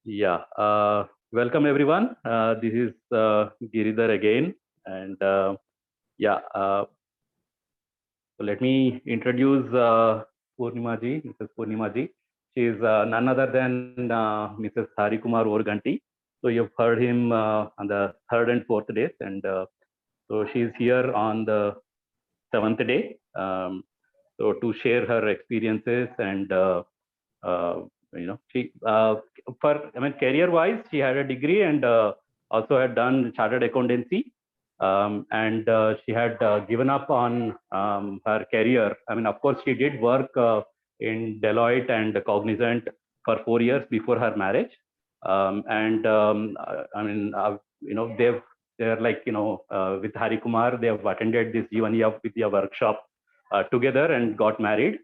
Yeah, welcome everyone. This is Giridhar again, and yeah, so let me introduce Purnima ji, Mrs. Purnima ji. She is none other than Mrs. Harikumar Organti. So you've heard him on the third and fourth days, and so she is here on the seventh day. So to share her experiences and uh, she career wise she had a degree and also had done chartered accountancy, and she had given up on her career. I mean, of course she did work in Deloitte and Cognizant for 4 years before her marriage, and I mean, they're like, with Hari Kumar, they have attended this Jivaniya Vidya workshop together and got married.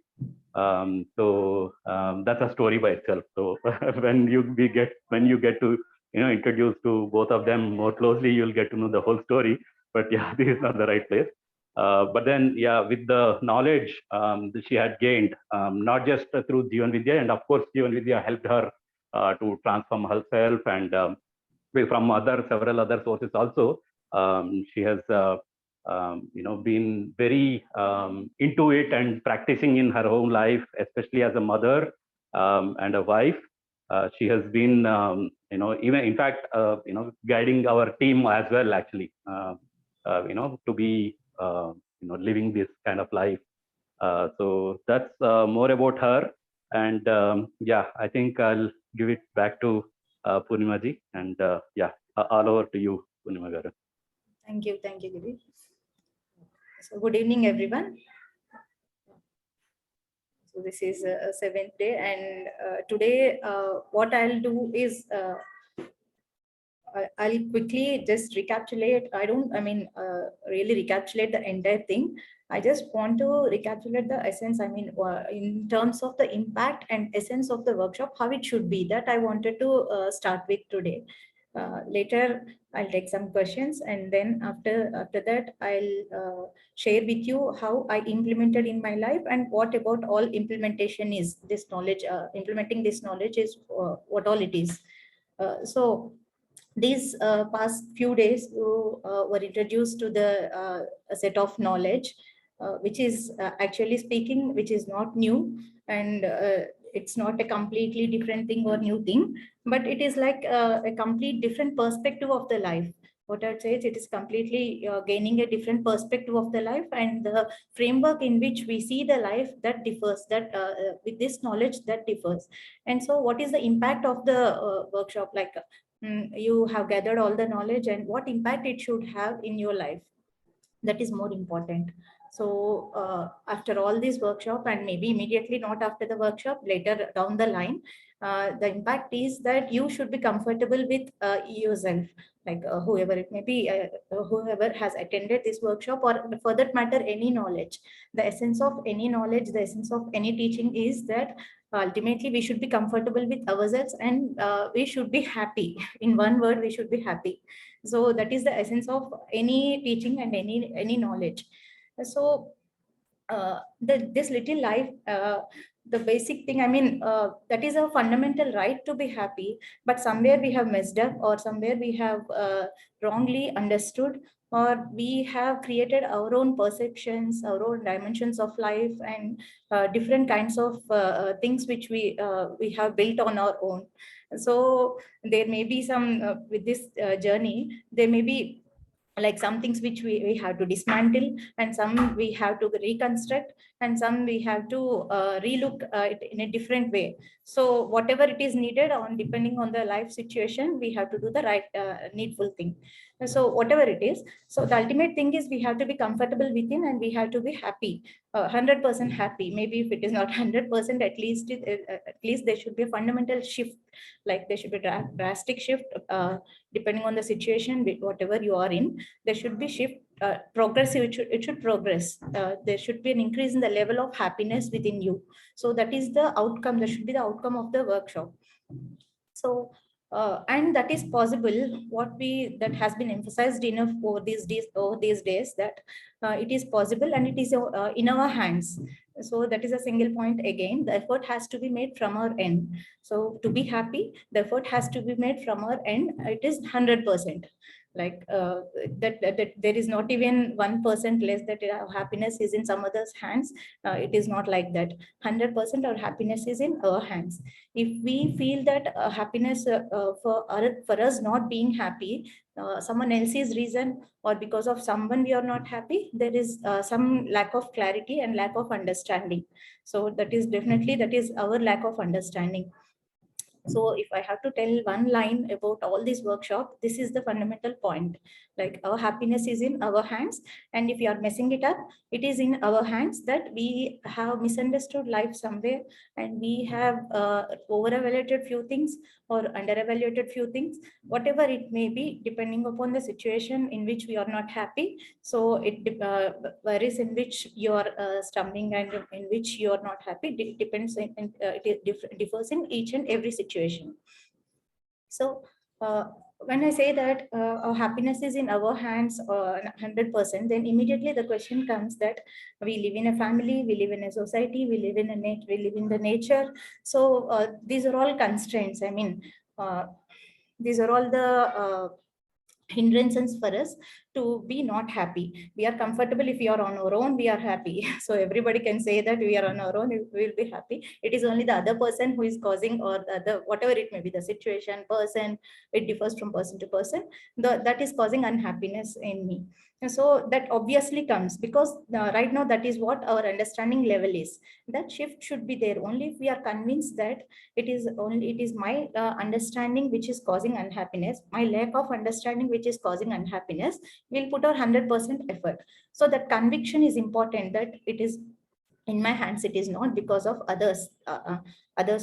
That's a story by itself. So when you get to introduce to both of them more closely, you'll get to know the whole story. But yeah, this is not the right place. But then, yeah, with the knowledge that she had gained, not just through Jivan Vidya, and of course Jivan Vidya helped her to transform herself, and from several other sources also. She has been very into it and practicing in her own life, especially as a mother and a wife. She has been, even in fact, guiding our team as well, actually, to be, living this kind of life. So that's more about her. And yeah, I think I'll give it back to Purnima ji. And yeah, all over to you, Purnima garu. Thank you, Giri. So good evening, everyone. So this is a seventh day, and today what I'll do is I'll quickly just recapitulate. Really recapitulate the entire thing. I just want to recapitulate the essence. In terms of the impact and essence of the workshop, how it should be. That I wanted to start with today. Later, I'll take some questions, and then after that, I'll share with you how I implemented in my life and what about all implementation is. This knowledge, implementing this knowledge is what all it is. So these past few days you were introduced to the a set of knowledge which is actually speaking, which is not new, and it's not a completely different thing or new thing, but it is like a complete different perspective of the life. What I'd say is it is completely gaining a different perspective of the life, and the framework in which we see the life that differs, that with this knowledge that differs. And so what is the impact of the workshop? Like you have gathered all the knowledge and what impact it should have in your life, that is more important. So after all this workshop, and maybe immediately not after the workshop, later down the line, the impact is that you should be comfortable with yourself, like whoever it may be, whoever has attended this workshop, or for that matter any knowledge. The essence of any knowledge, the essence of any teaching is that ultimately we should be comfortable with ourselves, and we should be happy. In one word, we should be happy. So that is the essence of any teaching and any knowledge. So this little life, the basic thing, that is a fundamental right to be happy, but somewhere we have messed up, or somewhere we have wrongly understood, or we have created our own perceptions, our own dimensions of life, and different kinds of things which we have built on our own. So there may be some with this journey, there may be like some things which we have to dismantle, and some we have to reconstruct, and some we have to relook it in a different way. So whatever it is needed, on depending on the life situation, we have to do the right needful thing. So whatever it is, so the ultimate thing is we have to be comfortable within, and we have to be happy, 100% happy. Maybe if it is not 100%, at least there should be a fundamental shift. Like there should be drastic shift depending on the situation, whatever you are in. There should be shift, progressive. It should progress. There should be an increase in the level of happiness within you. So that is the outcome. That should be the outcome of the workshop. So And that is possible. That has been emphasized enough over these days, that it is possible and it is in our hands. So that is a single point. Again, the effort has to be made from our end. So to be happy, the effort has to be made from our end. It is 100%. Like that there is not even 1% less, that happiness is in some other's hands. It is not like that. 100% our happiness is in our hands. If we feel that happiness for us not being happy, someone else's reason, or because of someone we are not happy, there is some lack of clarity and lack of understanding. So that is definitely, that is our lack of understanding. So if I have to tell one line about all this workshop, this is the fundamental point. Like, our happiness is in our hands. And if you are messing it up, it is in our hands, that we have misunderstood life somewhere, and we have over-evaluated few things or under-evaluated few things, whatever it may be, depending upon the situation in which we are not happy. So it varies in which you are stumbling and in which you are not happy. It depends, it differs in each and every situation. So when I say that our happiness is in our hands 100%, then immediately the question comes that we live in a family, we live in a society, we live in we live in the nature. So these are all constraints. I mean, these are all the hindrances for us to be not happy. We are comfortable if we are on our own, we are happy. So everybody can say that we are on our own, we will be happy. It is only the other person who is causing, or the whatever it may be, the situation, person, it differs from person to person, that is causing unhappiness in me. And so that obviously comes because right now that is what our understanding level is. That shift should be there only if we are convinced that it is my understanding which is causing unhappiness, my lack of understanding which is causing unhappiness. We'll put our 100% effort. So that conviction is important, that it is in my hands. It is not because of others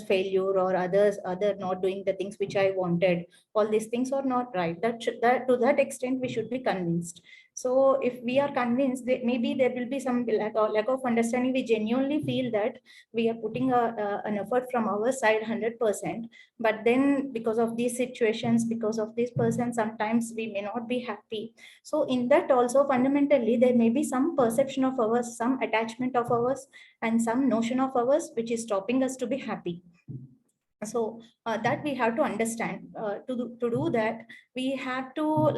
failure, or other not doing the things which I wanted. All these things are not right. That to that extent we should be convinced. So if we are convinced, that maybe there will be some lack of understanding. We genuinely feel that we are putting an effort from our side 100%, but then because of these situations, because of this person, sometimes we may not be happy. So in that also, fundamentally there may be some perception of ours, some attachment of ours, and some notion of ours which is stopping us to be happy. So that we have to understand. To do that, we have to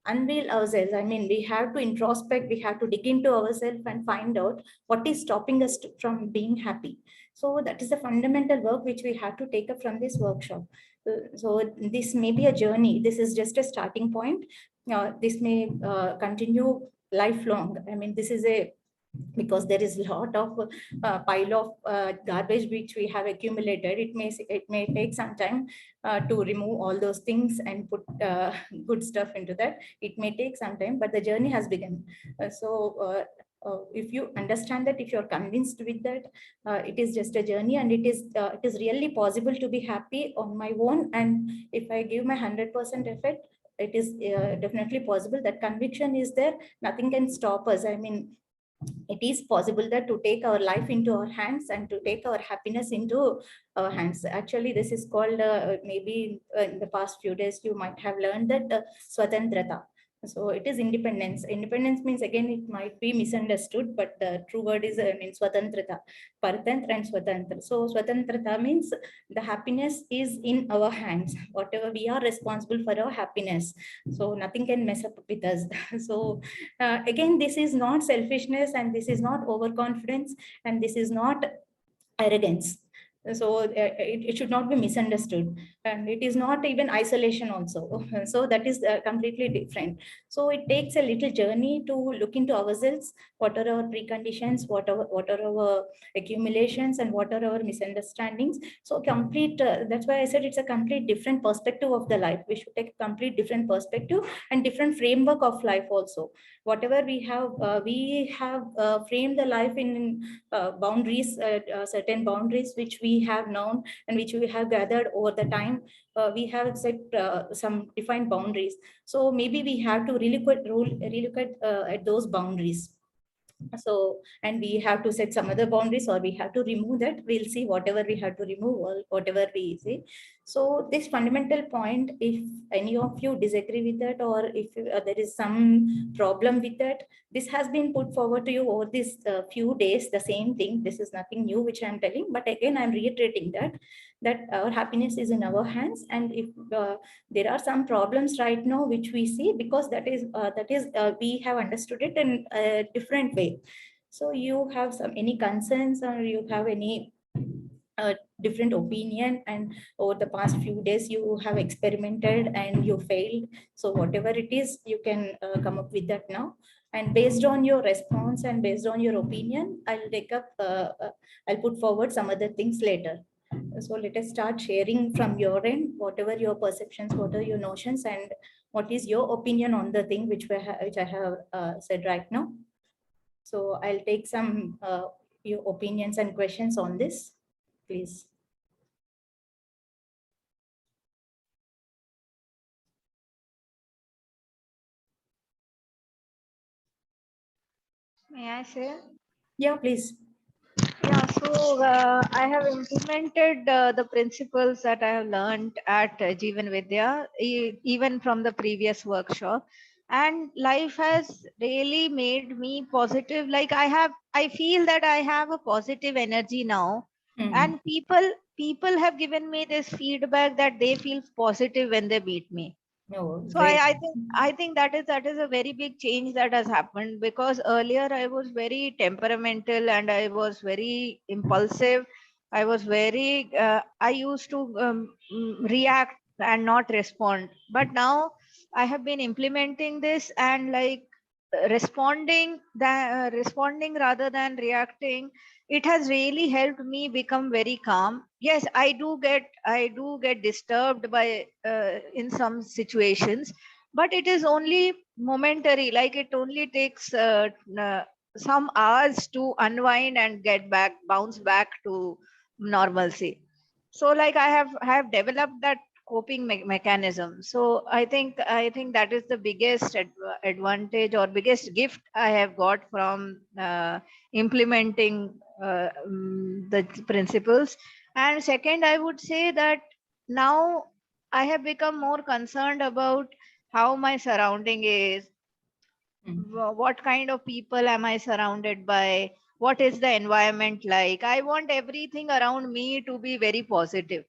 unveil ourselves. I mean, we have to introspect, we have to dig into ourselves and find out what is stopping us from being happy. So that is the fundamental work which we have to take up from this workshop. So this may be a journey. This is just a starting point. This may continue lifelong. I mean, this is a because there is a lot of pile of garbage which we have accumulated. It may take some time to remove all those things and put good stuff into that. It may take some time, but the journey has begun. If you understand that, if you're convinced with that, it is just a journey, and it is really possible to be happy on my own. And if I give my 100% effort, it is definitely possible. That conviction is there. Nothing can stop us. I mean, it is possible that to take our life into our hands and to take our happiness into our hands. Actually, this is called maybe in the past few days you might have learned that swatantrata. So it is independence. Independence means, again, it might be misunderstood, but the true word is swatantrata, paratantra and swatantra. So swatantrata means the happiness is in our hands. Whatever, we are responsible for our happiness. So nothing can mess up with us. So again, this is not selfishness, and this is not overconfidence, and this is not arrogance. So it should not be misunderstood, and it is not even isolation also. So that is completely different. So it takes a little journey to look into ourselves. What are our preconditions, what are our accumulations, and what are our misunderstandings. So complete that's why I said it's a complete different perspective of the life. We should take a complete different perspective and different framework of life also. Whatever we have framed the life in boundaries, certain boundaries which we have known and which we have gathered over the time. We have set some defined boundaries. So maybe we have to relook at those boundaries. So, and we have to set some other boundaries, or we have to remove that. We'll see whatever we have to remove or whatever we say. So this fundamental point, if any of you disagree with that, or if there is some problem with that, this has been put forward to you over these few days, the same thing. This is nothing new which I'm telling, but again I'm reiterating that our happiness is in our hands. And if there are some problems right now which we see, because that is we have understood it in a different way. So you have some any concerns, or you have any different opinion, and over the past few days you have experimented and you failed. So whatever it is, you can come up with that now. And based on your response and based on your opinion, I'll take up I'll put forward some other things later. So let us start sharing from your end, whatever your perceptions, what are your notions, and what is your opinion on the thing which which I have said right now. So I'll take some your opinions and questions on this, please. May I say? Yeah, please. Yeah, so I have implemented the principles that I have learned at Jeevan Vidya, even from the previous workshop. And life has really made me positive. Like I feel that I have a positive energy now. And people have given me this feedback that they feel positive when they meet me. No, So great. I think that is a very big change that has happened, because earlier I was very temperamental and I was very impulsive. I was very I used to react and not respond. But now I have been implementing this, and like responding rather than reacting, it has really helped me become very calm. Yes, I do get disturbed by in some situations, but it is only momentary. Like it only takes some hours to unwind and bounce back to normalcy. So like I have developed that coping mechanism. So I think that is the biggest advantage or biggest gift I have got from implementing the principles. And second, I would say that now I have become more concerned about how my surrounding is, what kind of people am I surrounded by, what is the environment like. I want everything around me to be very positive.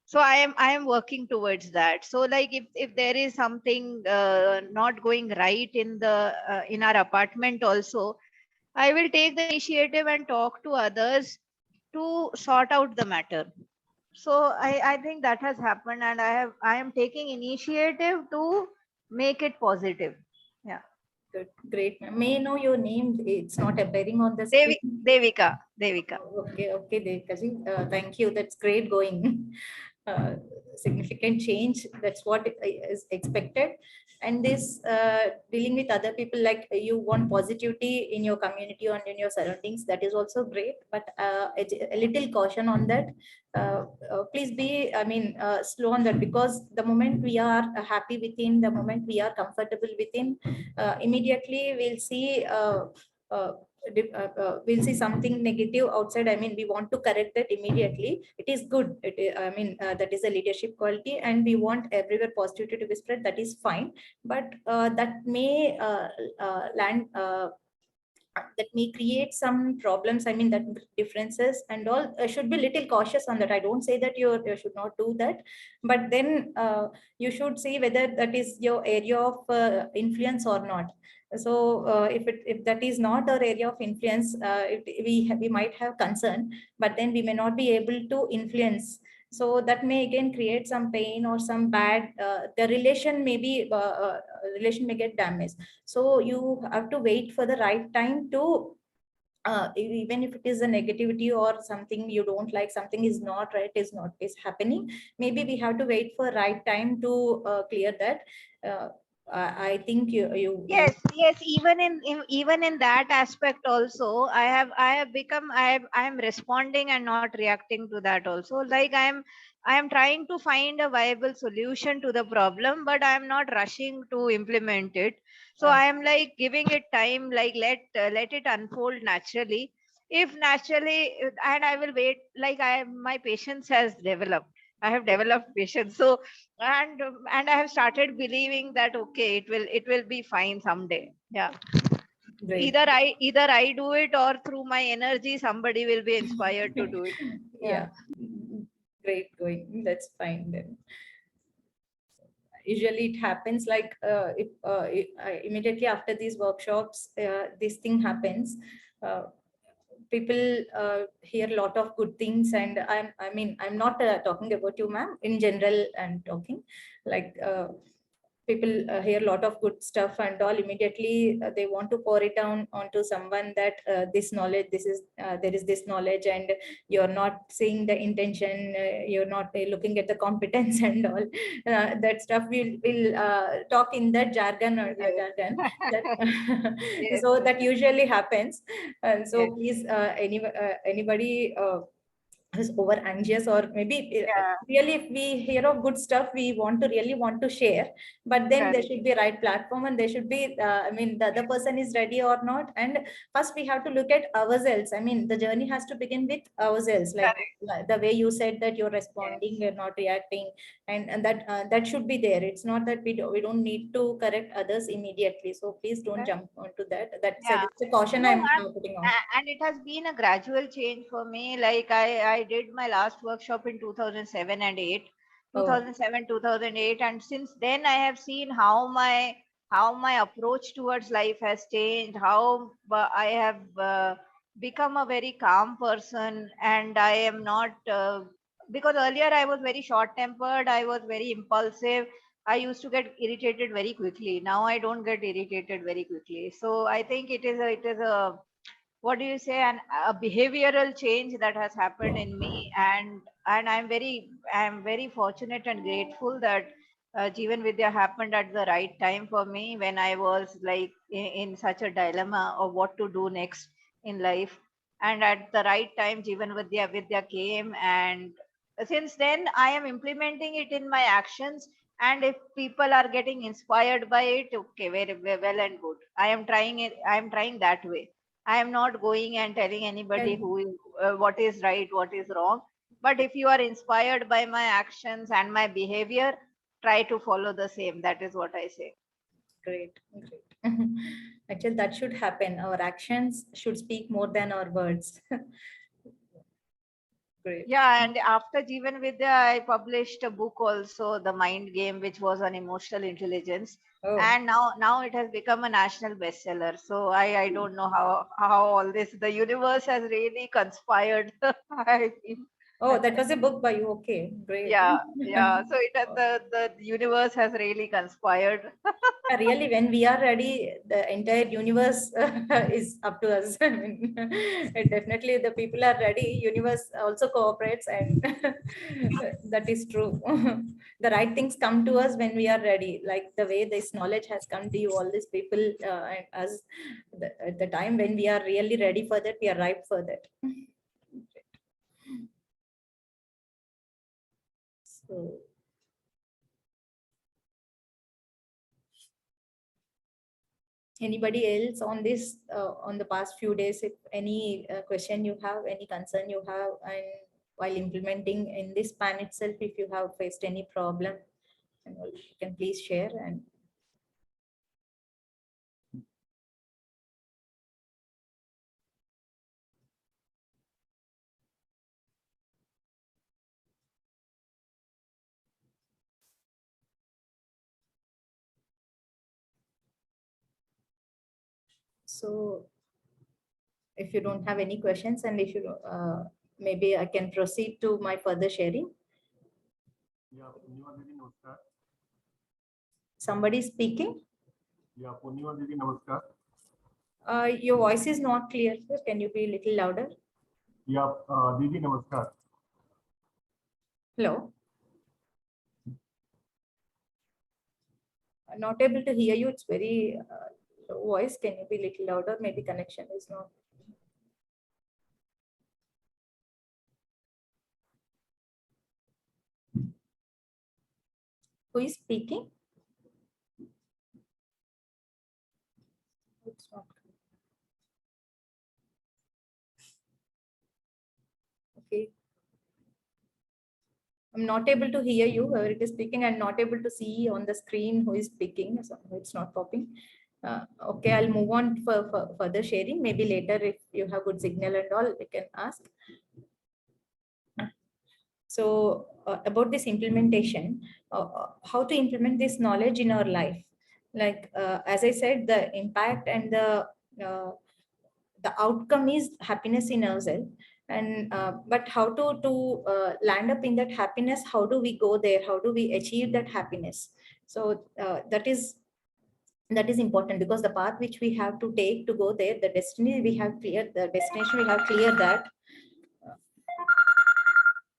So I am working towards that. So like if there is something not going right in our apartment also, I will take the initiative and talk to others to sort out the matter. So I think that has happened, and I am taking initiative to make it positive. Yeah. Good, great. May I know your name? It's not appearing on the screen. Devika. Okay, okay, Devika ji. Thank you. That's great going. Significant change. That's what is expected. And this dealing with other people, like you want positivity in your community and in your surroundings, that is also great. But a little caution on that. Please be, I mean, slow on that, because the moment we are happy within, the moment we are comfortable within, immediately uh, we'll see something negative outside. I mean, we want to correct that immediately. It is good. I mean, that is a leadership quality, and we want everywhere positivity to be spread. That is fine, but that may land. That may create some problems. I mean, that differences and all should be little cautious on that. I don't say that you should not do that, but then you should see whether that is your area of influence or not. So if that is not our area of influence, we might have concern, but then we may not be able to influence. So that may again create some pain or some bad. The relation may be relation may get damaged. So you have to wait for the right time to even if it is a negativity or something you don't like, something is not right, is happening, maybe we have to wait for right time to clear that. I think you Yes, yes. Even in that aspect also, I have become I am responding and not reacting to that also. Like I am trying to find a viable solution to the problem, but I am not rushing to implement it. So I am like giving it time, like let it unfold naturally. If naturally, and I will wait. Like my patience has developed. I have developed patience. So and I have started believing that okay, it will be fine someday. Yeah. great. Either I do it, or through my energy somebody will be inspired to do it. Yeah, great going. That's fine then. Usually it happens like immediately after these workshops, this thing happens. People hear a lot of good things, and I mean, I'm not talking about you, ma'am. In general, I'm talking like people hear a lot of good stuff and all. Immediately they want to pour it down onto someone that this knowledge, this is there is this knowledge, and you're not seeing the intention, you're not looking at the competence and all. That stuff we'll talk in that jargon or jargon that Yes, so that usually happens. And so yes, please anybody who's over anxious, or maybe yeah, really if we hear of good stuff, we want to really want to share, but then there correct, should be a right platform, and there should be I mean, the other person is ready or not. And first we have to look at ourselves. I mean, the journey has to begin with ourselves, correct. like the way you said that you're responding, Yes, you're not reacting, and that that should be there. It's not that we don't need to correct others immediately, so please don't correct. jump onto that. That's Yeah. it's a caution No, I'm putting on. and it has been a gradual change for me. Like I did my last workshop in 2007 and 8, Oh, 2007, 2008, and since then I have seen how my approach towards life has changed. How I have become a very calm person, and I am not because earlier I was very short tempered. I was very impulsive. I used to get irritated very quickly. Now I don't get irritated very quickly. So I think it is a what do you say, a behavioral change that has happened in me, and I'm very fortunate and grateful that Jeevan Vidya happened at the right time for me when I was like in such a dilemma of what to do next in life. And at the right time, Vidya came, and since then I am implementing it in my actions. And if people are getting inspired by it, okay, very well and good. I am trying it. I am trying that way. I am not going and telling anybody what is right, what is wrong. But if you are inspired by my actions and my behavior, try to follow the same. That is what I say. great, great. Actually, that should happen. Our actions should speak more than our words. Great. Yeah, and after Jeevan Vidya, I published a book also, The Mind Game, which was on emotional intelligence. Oh, And now it has become a national bestseller. So I don't know how all this, the universe has really conspired. I feel. oh, that was a book by you. Okay, great. Yeah, yeah. So it has, the universe has really conspired. Yeah, really, when we are ready, the entire universe is up to us. I mean, definitely, the people are ready. Universe also cooperates, and that is true. The right things come to us when we are ready. Like the way this knowledge has come to you, all these people, and us. At the time when we are really ready for that, we are ripe for that. So. Anybody else on this on the past few days, if any question you have, any concern you have, and while implementing in this span itself, if you have faced any problem, and all, you can please share. And so if you don't have any questions, and if you maybe I can proceed to my further sharing. Yeah, Purnima Didi, namaskar. Somebody speaking. Yeah, Purnima Didi, namaskar. Your voice is not clear, sir. Can you be a little louder? Yeah, Didi, namaskar. Hello. not able to hear you. It's very low voice. Can you be a little louder? Maybe connection is not. Who is speaking? It's not. Okay. I'm not able to hear you, whoever it is speaking. I'm not able to see on the screen who is speaking. So it's not popping. Okay, I'll move on for further sharing. Maybe later, if you have good signal and all, we can ask. So about this implementation, how to implement this knowledge in our life. Like, as I said, the impact and the outcome is happiness in ourselves. And but how to land up in that happiness? How do we go there? How do we achieve that happiness? So that is important, because the path which we have to take to go there, the destiny we have cleared, the destination we have cleared that.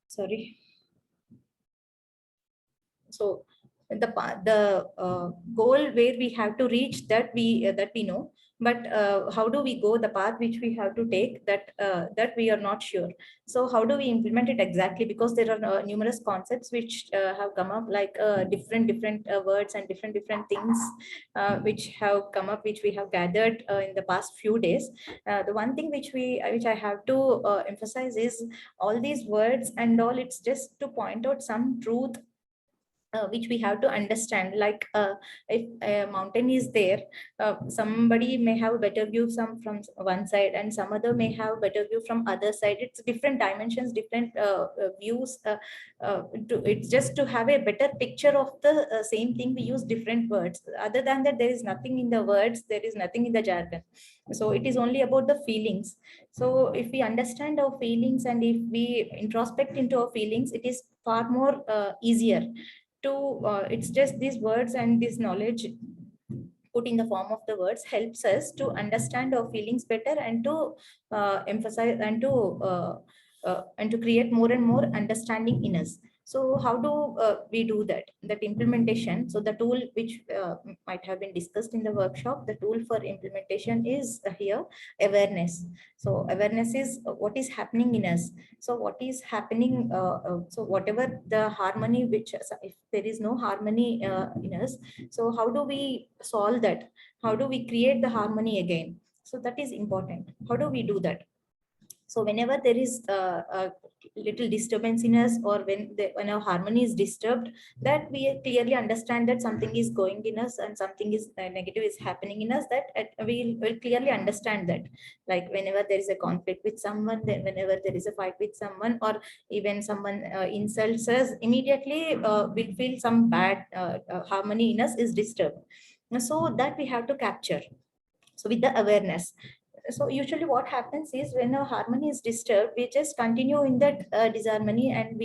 Sorry. So the goal where we have to reach, that we know, but how do we go the path which we have to take, that we are not sure. So how do we implement it exactly? Because there are numerous concepts which have come up, like different words and different things which have come up, which we have gathered in the past few days. The one thing which I have to emphasize is, all these words and all, it's just to point out some truth which we have to understand. Like, if a mountain is there, somebody may have a better view from one side, and some other may have a better view from other side. It's different dimensions, different views. It's just to have a better picture of the same thing, we use different words. Other than that, there is nothing in the words, there is nothing in the jargon. So it is only about the feelings. So if we understand our feelings, and if we introspect into our feelings, it is far more easier to it's just these words, and this knowledge put in the form of the words helps us to understand our feelings better, and to emphasize, and to create more and more understanding in us. So how do we do that implementation? So the tool which might have been discussed in the workshop, the tool for implementation is here, awareness. So awareness is what is happening in us. So what is happening, so whatever the harmony, which if there is no harmony in us, so how do we solve that? How do we create the harmony again? So that is important. How do we do that? So whenever there is a little disturbance in us, or when our harmony is disturbed, that we clearly understand that something is going in us, and something is negative is happening in us, that we will clearly understand that. Like whenever there is a conflict with someone, then whenever there is a fight with someone, or even someone insults us, immediately we feel some bad harmony in us is disturbed. So that we have to capture, so with the awareness. So usually what happens is, when our harmony is disturbed, we just continue in that disharmony, and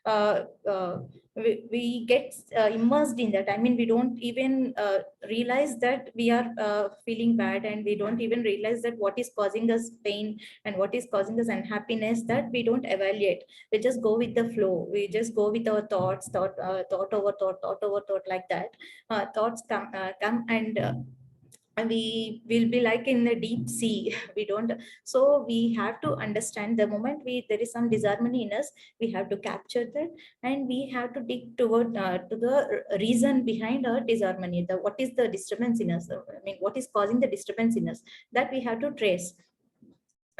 uh, uh, we get immersed in that. I mean, we don't even realize that we are feeling bad, and we don't even realize that what is causing us pain and what is causing us unhappiness, that we don't evaluate. We just go with the flow. We just go with our thoughts, thought over thought, like that. Thoughts come, and we will be like in the deep sea. We don't. So we have to understand, the moment there is some disharmony in us, we have to capture that, and we have to dig toward to the reason behind our disharmony. What is the disturbance in us? I mean, what is causing the disturbance in us, that we have to trace.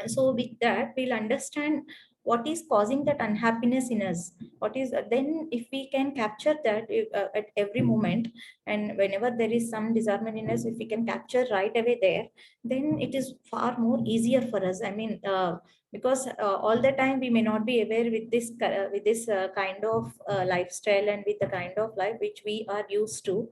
So with that, we'll understand what is causing that unhappiness in us. What is then, if we can capture that at every moment, and whenever there is some disharmony in us, if we can capture right away there, then it is far more easier for us. I mean, because all the time we may not be aware with this kind of lifestyle, and with the kind of life which we are used to.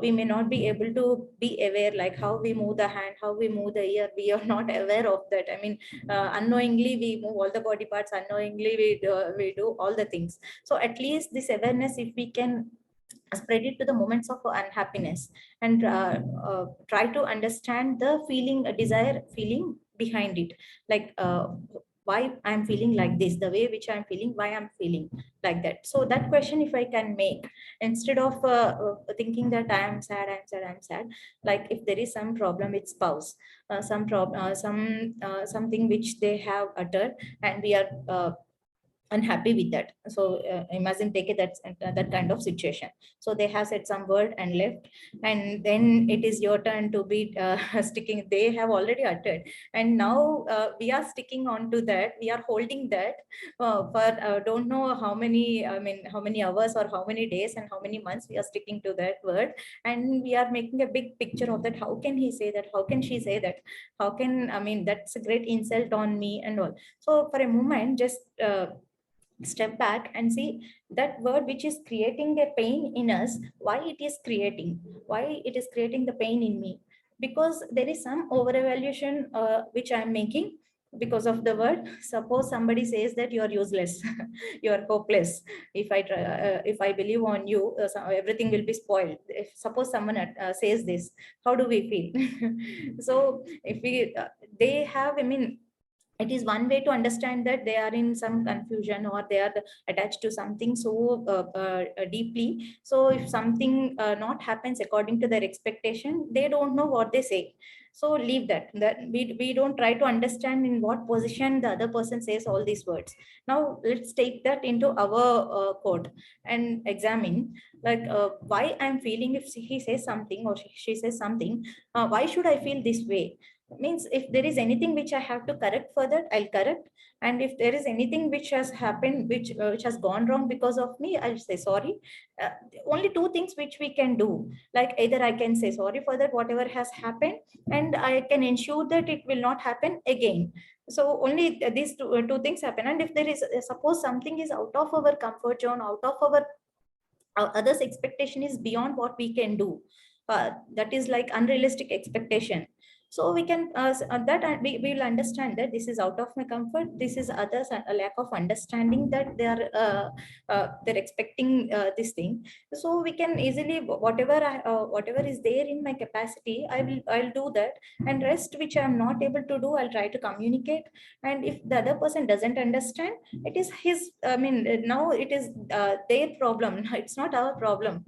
We may not be able to be aware, like how we move the hand, how we move the ear. We are not aware of that. I mean, unknowingly we move all the body parts, unknowingly we do all the things. So at least this awareness, if we can spread it to the moments of unhappiness, and try to understand the feeling, desire feeling behind it. Like why I'm feeling like this, the way which I'm feeling, why I'm feeling like that. So that question, if I can make, instead of thinking that I am sad, I'm sad, I'm sad, like if there is some problem with spouse, some problem, something which they have uttered, and we are unhappy with that. So imagine, take it that kind of situation. So they have said some word and left, and then it is your turn to be sticking. They have already uttered, and now we are sticking on to that. We are holding that for don't know how many, I mean, how many hours or how many days and how many months we are sticking to that word, and we are making a big picture of that. How can he say that? How can she say that? How can, I mean, that's a great insult on me and all. So for a moment, just step back and see that word which is creating a pain in us, why it is creating, the pain in me. Because there is some over evaluation which I am making because of the word. Suppose somebody says that you are useless, you are hopeless, if I try, if I believe on you, so everything will be spoiled. If suppose someone says this, how do we feel? So if we they have, I mean, it is one way to understand that they are in some confusion, or they are attached to something so deeply. So if something not happens according to their expectation, they don't know what they say. So leave that we don't try to understand in what position the other person says all these words. Now let's take that into our code and examine, like why I'm feeling, if he says something or she says something, why should I feel this way? Means if there is anything which I have to correct for that, I'll correct. And if there is anything which has happened, which has gone wrong because of me, I'll say sorry. Only two things which we can do, like either I can say sorry for that whatever has happened, and I can ensure that it will not happen again. So only these two things happen. And if there is, suppose something is out of our comfort zone, out of our others expectation is beyond what we can do, that is like unrealistic expectation. So we can we will understand that this is out of my comfort, this is others a lack of understanding that they're expecting this thing. So we can easily, whatever is there in my capacity, I'll do that. And rest which I'm not able to do, I'll try to communicate. And if the other person doesn't understand, it is his, I mean, now it is their problem, it's not our problem.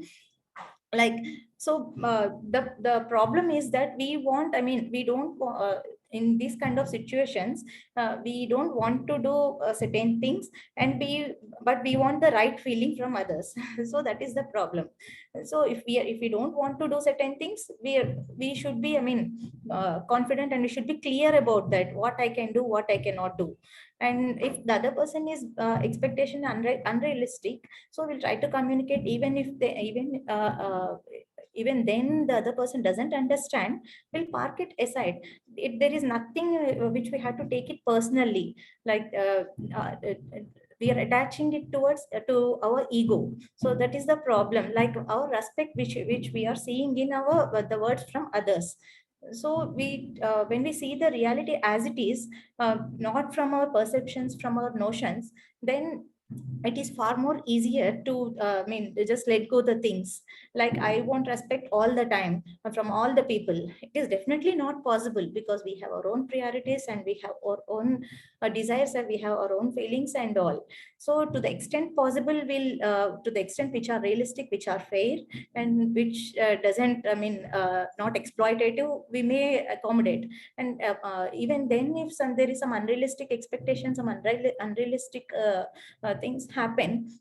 Like, so the problem is that we want, I mean, we don't in these kind of situations, we don't want to do certain things, and but we want the right feeling from others. So that is the problem. So if we don't want to do certain things, we should be, I mean, confident, and we should be clear about that, what I can do, what I cannot do. And if the other person is expectation unrealistic, so we'll try to communicate. Even if they even then the other person doesn't understand, we'll park it aside. There is nothing which we have to take it personally, like uh, we are attaching it towards to our ego. So that is the problem, like our respect which we are seeing in our the words from others. So we when we see the reality as it is, not from our perceptions, from our notions, then it is far more easier to I mean, just let go the things. Like I want respect all the time from all the people. It is definitely not possible, because we have our own priorities, and we have our own desires, and we have our own feelings and all. So to the extent possible, we'll to the extent which are realistic, which are fair, and which doesn't, I mean, not exploitative, we may accommodate. And even then, if there is some unrealistic expectation, some unrealistic things happen,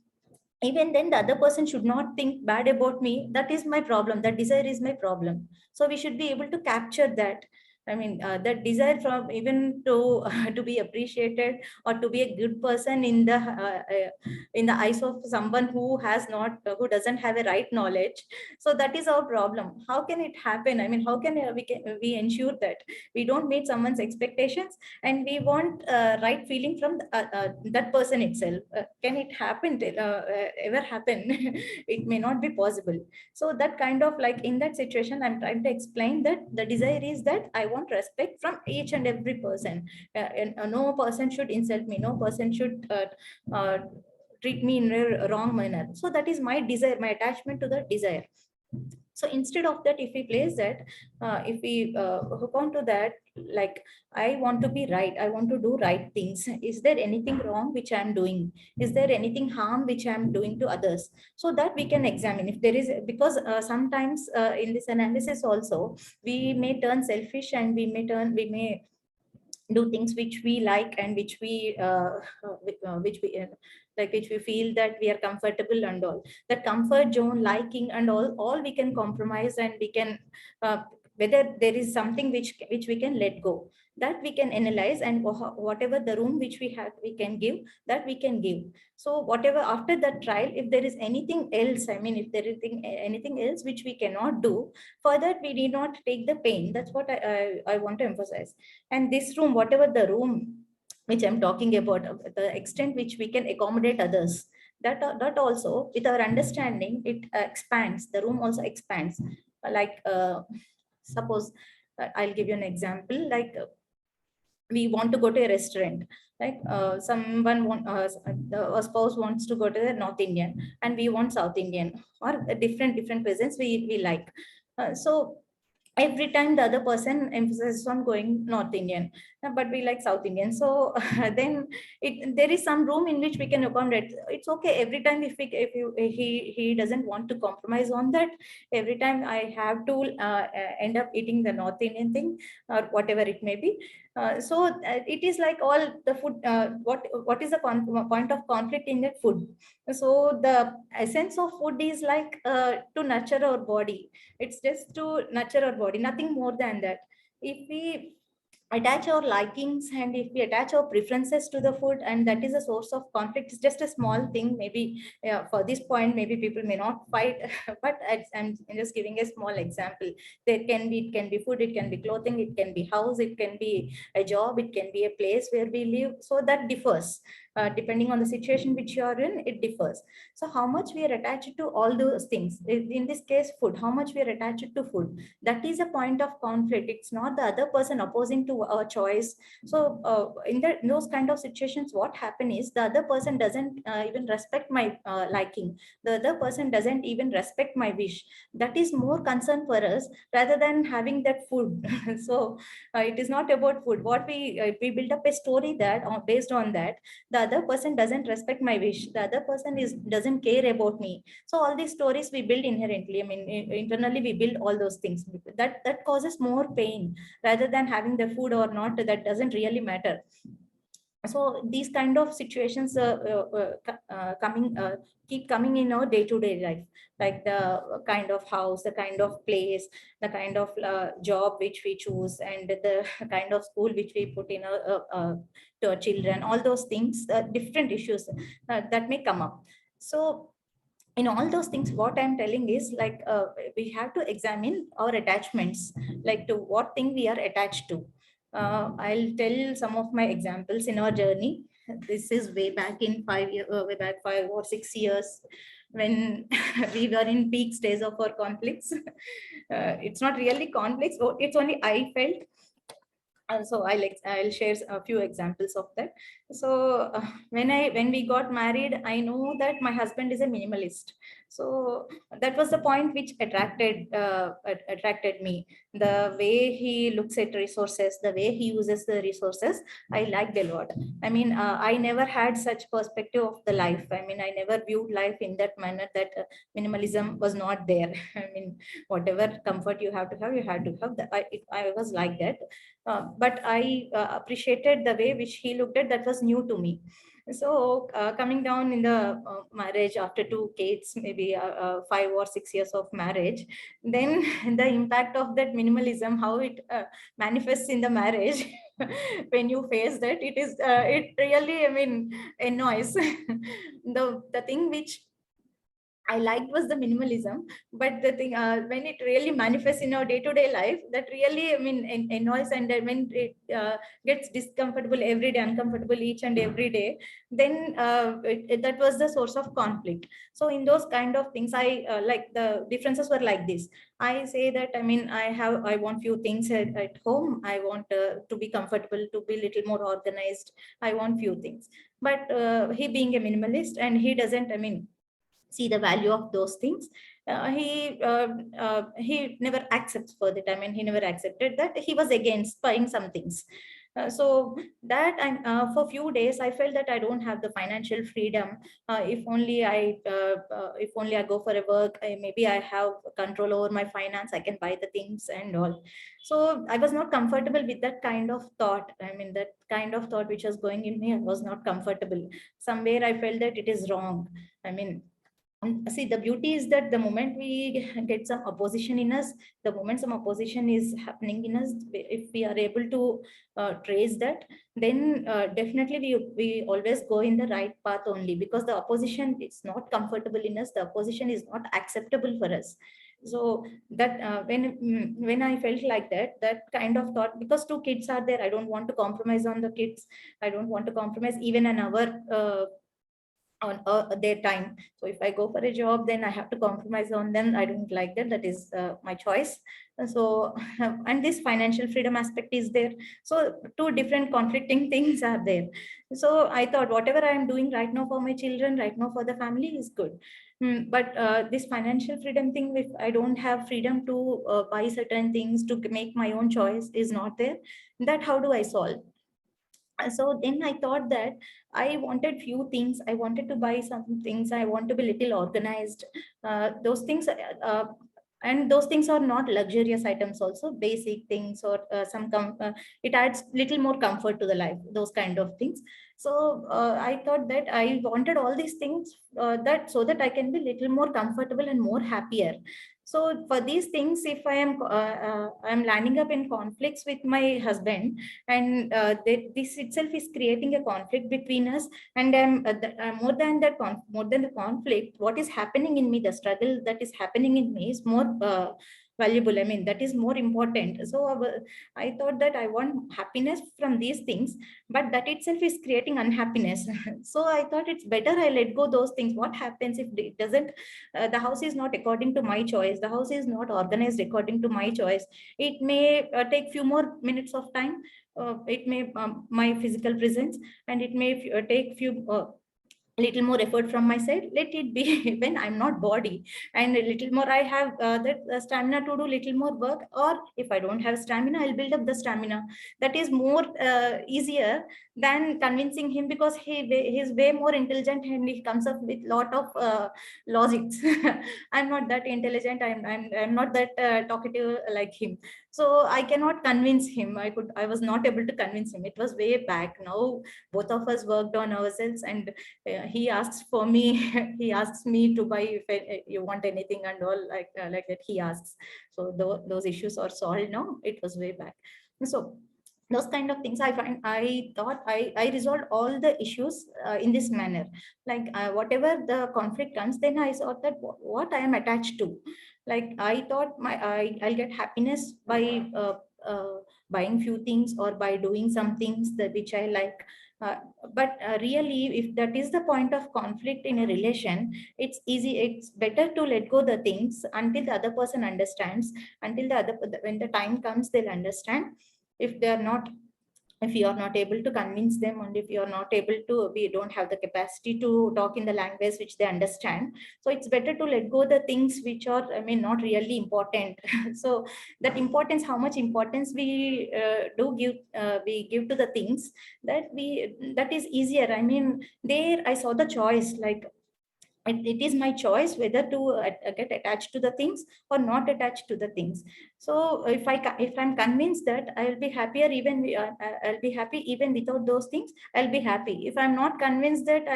even then the other person should not think bad about me. That is my problem, that desire is my problem. So we should be able to capture that. I mean, that desire from even to to be appreciated, or to be a good person in the eyes of someone who has not who doesn't have a right knowledge. So that is our problem. How can it happen? I mean, how can we ensure that we don't meet someone's expectations, and we want right feeling from that person itself? Can it happen, ever happen? It may not be possible. So that kind of, like, in that situation, I'm trying to explain that the desire is that I want respect from each and every person. And no person should insult me, no person should treat me in a wrong manner. So that is my desire, my attachment to the desire. So instead of that, if we place that, if we hook on to that, like, I want to be right, I want to do right things. Is there anything wrong which I'm doing? Is there anything harm which I'm doing to others? So that we can examine if there is, because sometimes in this analysis also, we may turn selfish, and we may do things which we like, and which we like, which we feel that we are comfortable, and all that comfort zone, liking and all we can compromise, and we can whether there is something which we can let go, that we can analyze, and whatever the room which we have, we can give, that we can give. So whatever after that trial, if there is anything else, I mean, if there is anything else which we cannot do, for that we need not take the pain. That's what I want to emphasize. And this room, whatever the room which I'm talking about, the extent which we can accommodate others, that also, with our understanding, it expands. The room also expands. Like, suppose, I'll give you an example. Like, we want to go to a restaurant, like, a spouse wants to go to the North Indian, and we want South Indian, or a different presents we like. So every time the other person emphasizes on going North Indian, but we like South Indian. So then there is some room in which we can accommodate. It's okay every time, he doesn't want to compromise on that. Every time I have to end up eating the North Indian thing, or whatever it may be. It is like all the food. What is the point of conflict in that food? So the essence of food is like, to nurture our body. It's just to nurture our body, nothing more than that. If we attach our likings, and if we attach our preferences to the food, and that is a source of conflict, it's just a small thing. Maybe, yeah, for this point, maybe people may not fight, but I'm just giving a small example. It can be food, it can be clothing, it can be house, it can be a job, it can be a place where we live. So that differs. Depending on the situation which you are in, it differs. So how much we are attached to all those things, in this case food, how much we are attached to food, that is a point of conflict. It's not the other person opposing to our choice. So in those kind of situations, what happen is, the other person doesn't even respect my liking. The other person doesn't even respect my wish. That is more concern for us, rather than having that food. So it is not about food. What we build up a story that, based on that, the other person doesn't respect my wish, the other person doesn't care about me. So all these stories we build inherently, I mean, internally we build all those things, that causes more pain, rather than having the food or not, that doesn't really matter. So these kind of situations keep coming in our day-to-day life, like the kind of house, the kind of place, the kind of job which we choose, and the kind of school which we put in to our children. All those things, different issues that may come up. So in all those things, what I'm telling is, like, we have to examine our attachments, like, to what thing we are attached to. I'll tell some of my examples in our journey. This is way back in way back 5 or 6 years, when we were in peak stage of our conflicts. It's not really conflicts, it's only I felt. And so I'll share a few examples of that. So when we got married, I know that my husband is a minimalist. So that was the point which attracted me. The way he looks at resources, the way he uses the resources, I liked a lot. I mean, I never had such perspective of the life. I mean, I never viewed life in that manner, that minimalism was not there. I mean, whatever comfort you have to have, you had to have. I was like that. But I appreciated the way which he looked at. That was new to me. So coming down in the marriage, after 2 kids, maybe 5 or 6 years of marriage, then the impact of that minimalism, how it manifests in the marriage, when you face that, it really, I mean, annoys. The thing which I liked was the minimalism, but the thing, when it really manifests in our day-to-day life, that really, I mean, annoys, and when it gets discomfortable every day, uncomfortable each and every day, then that was the source of conflict. So in those kind of things, I like, the differences were like this. I say that, I mean, I want few things at home. I want to be comfortable, to be a little more organized. I want few things, but he being a minimalist, and he doesn't, I mean, see the value of those things. He never accepts for that. I mean, he never accepted that. He was against buying some things. So that for few days I felt that I don't have the financial freedom. If only I go for a work, maybe I have control over my finance, I can buy the things and all. So I was not comfortable with that kind of thought. I mean, that kind of thought which was going in me, I was not comfortable. Somewhere I felt that it is wrong. I mean, see, the beauty is that the moment we get some opposition in us, the moment some opposition is happening in us, if we are able to trace that, then definitely we always go in the right path only, because the opposition is not comfortable in us, the opposition is not acceptable for us. So that when I felt like that, that kind of thought, because two kids are there, I don't want to compromise on the kids, I don't want to compromise even an hour on their time. So if I go for a job, then I have to compromise on them. I don't like that. That is my choice. So and this financial freedom aspect is there. So two different conflicting things are there. So I thought whatever I am doing right now for my children, right now for the family is good. But this financial freedom thing, if I don't have freedom to buy certain things, to make my own choice, is not there, that how do I solve? So then I thought that I wanted few things. I wanted to buy some things. I want to be little organized. Those things, and those things are not luxurious items. Also, basic things or it adds little more comfort to the life. Those kind of things. So I thought that I wanted all these things that so that I can be little more comfortable and more happier. So for these things, if I am landing up in conflicts with my husband, and this itself is creating a conflict between us, and more than that more than the conflict, what is happening in me, the struggle that is happening in me is more valuable. I mean, that is more important. So I thought that I want happiness from these things, but that itself is creating unhappiness. So I thought it's better I let go those things. What happens if it doesn't, the house is not according to my choice, the house is not organized according to my choice, it may take few more minutes of time, it may my physical presence, and it may take few little more effort from my side, let it be. When I'm not body, and a little more I have that stamina to do little more work, or if I don't have stamina, I'll build up the stamina. That is more easier than convincing him, because he's way more intelligent and he comes up with lot of logics. I'm not that intelligent, I'm not that talkative like him. So I cannot convince him. I was not able to convince him. It was way back. Now both of us worked on ourselves, and he asks for me. He asks me to buy if you want anything and all, like that he asks. So those issues are solved now. It was way back. So those kind of things, I thought I resolved all the issues in this manner. Like whatever the conflict comes, then I saw that what I am attached to. Like I thought I'll get happiness by buying few things or by doing some things that which I like. But really, if that is the point of conflict in a relation, it's better to let go the things until the other person understands, until when the time comes, they'll understand. If they are not, if you are not able to convince them, and if you are not able to, we don't have the capacity to talk in the language which they understand, so it's better to let go the things which are, I mean, not really important. So that importance, how much importance we we give to the things, that is easier. I mean, there I saw the choice, like it is my choice whether to get attached to the things or not attached to the things. So if I'm convinced that I'll be happier, even I'll be happy even without those things, I'll be happy. If I'm not convinced that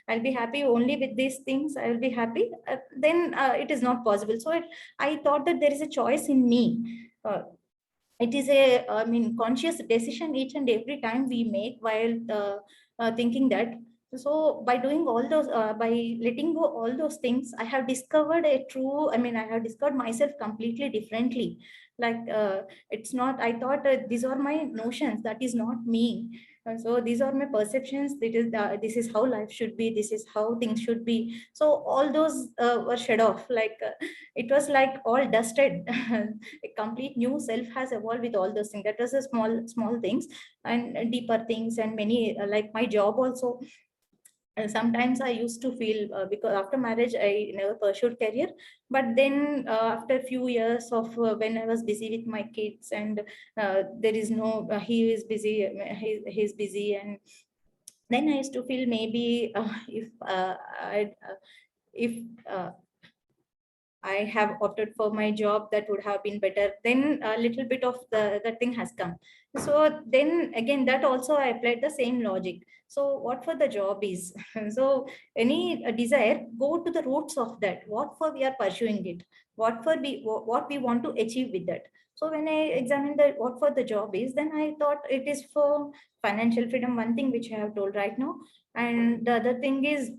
I'll be happy only with these things, I'll be happy, then it is not possible. So I thought that there is a choice in me. It is a, I mean, conscious decision each and every time we make while thinking that. So by doing all those, by letting go all those things, I have discovered a true, I mean, I have discovered myself completely differently. Like it's not, I thought these are my notions, that is not me. So these are my perceptions. This is how life should be. This is how things should be. So all those were shed off. Like it was like all dusted. A complete new self has evolved with all those things. That was a small things, and deeper things, and many like my job also. sometimes I used to feel, because after marriage I never pursued career, but then after a few years of when I was busy with my kids, and there is no he is busy, he's busy, and then I used to feel maybe if I have opted for my job, that would have been better. Then a little bit of the thing has come. So then again, that also I applied the same logic. So what for the job is? So any desire, go to the roots of that. What for we are pursuing it? What we want to achieve with that? So when I examined the what for the job is, then I thought it is for financial freedom, one thing which I have told right now. And the other thing is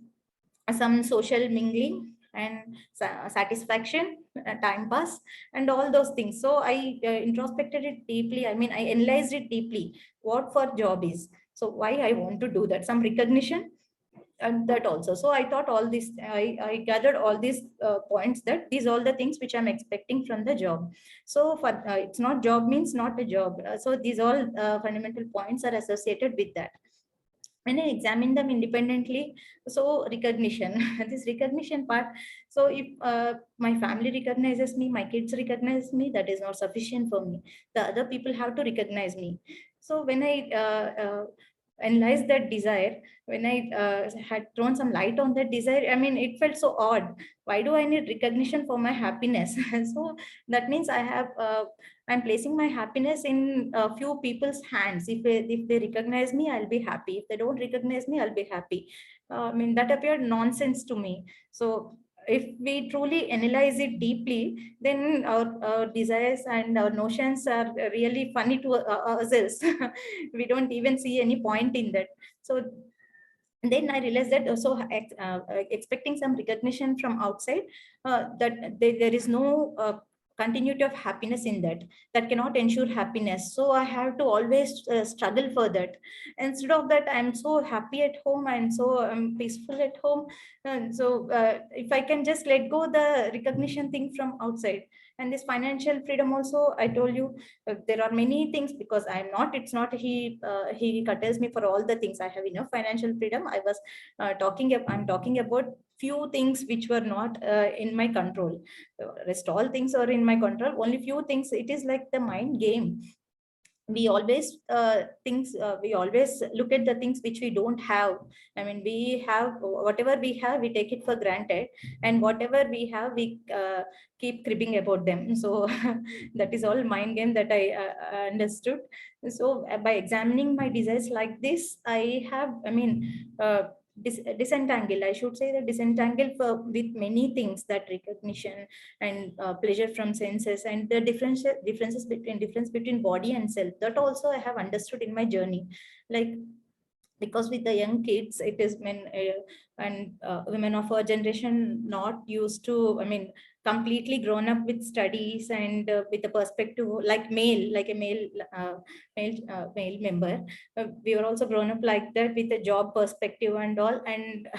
some social mingling and satisfaction, time pass, and all those things. So I introspected it deeply. I mean, I analyzed it deeply. What for job is? So why I want to do that? Some recognition and that also. So I thought all this. I gathered all these points, that these all the things which I'm expecting from the job. So for it's not job means not a job. So these all fundamental points are associated with that. When I examine them independently, so recognition, this recognition part. So if my family recognizes me, my kids recognize me, that is not sufficient for me. The other people have to recognize me. So when I analyzed that desire, when I had thrown some light on that desire, I mean, it felt so odd. Why do I need recognition for my happiness? So that means I'm placing my happiness in a few people's hands. If they recognize me, I'll be happy. If they don't recognize me, I'll be happy. I mean, that appeared nonsense to me. So if we truly analyze it deeply, then our desires and our notions are really funny to ourselves. We don't even see any point in that. So then I realized that also expecting some recognition from outside, that there is no continuity of happiness in that. That cannot ensure happiness. So I have to always struggle for that. Instead of that, I'm so happy at home and so peaceful at home. And so if I can just let go the recognition thing from outside, and this financial freedom also, I told you, there are many things, because I'm not, it's not he curtails me for all the things. I have enough financial freedom. I was I'm talking about few things which were not in my control. Rest all things are in my control. Only few things, it is like the mind game. We always we always look at the things which we don't have. I mean, we have whatever we have, we take it for granted, and whatever we have, we keep cribbing about them. So that is all mind game that I understood. So by examining my desires like this, I have, I mean, disentangle, I should say, that disentangle with many things, that recognition and pleasure from senses, and the difference between body and self, that also I have understood in my journey. Like, because with the young kids, it is men and women of our generation not used to, I mean, completely grown up with studies and with a perspective like a male member. We were also grown up like that, with a job perspective and all. And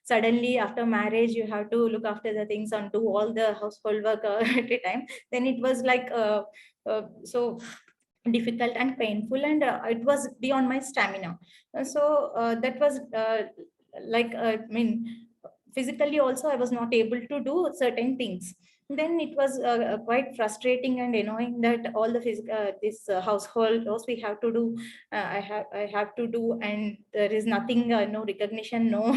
suddenly after marriage, you have to look after the things and do all the household work at a time. Then it was like so difficult and painful, and it was beyond my stamina. So that was I mean, physically also I was not able to do certain things. Then it was quite frustrating and annoying that all the this household roles we have to do, I have to do, and there is nothing, no recognition, no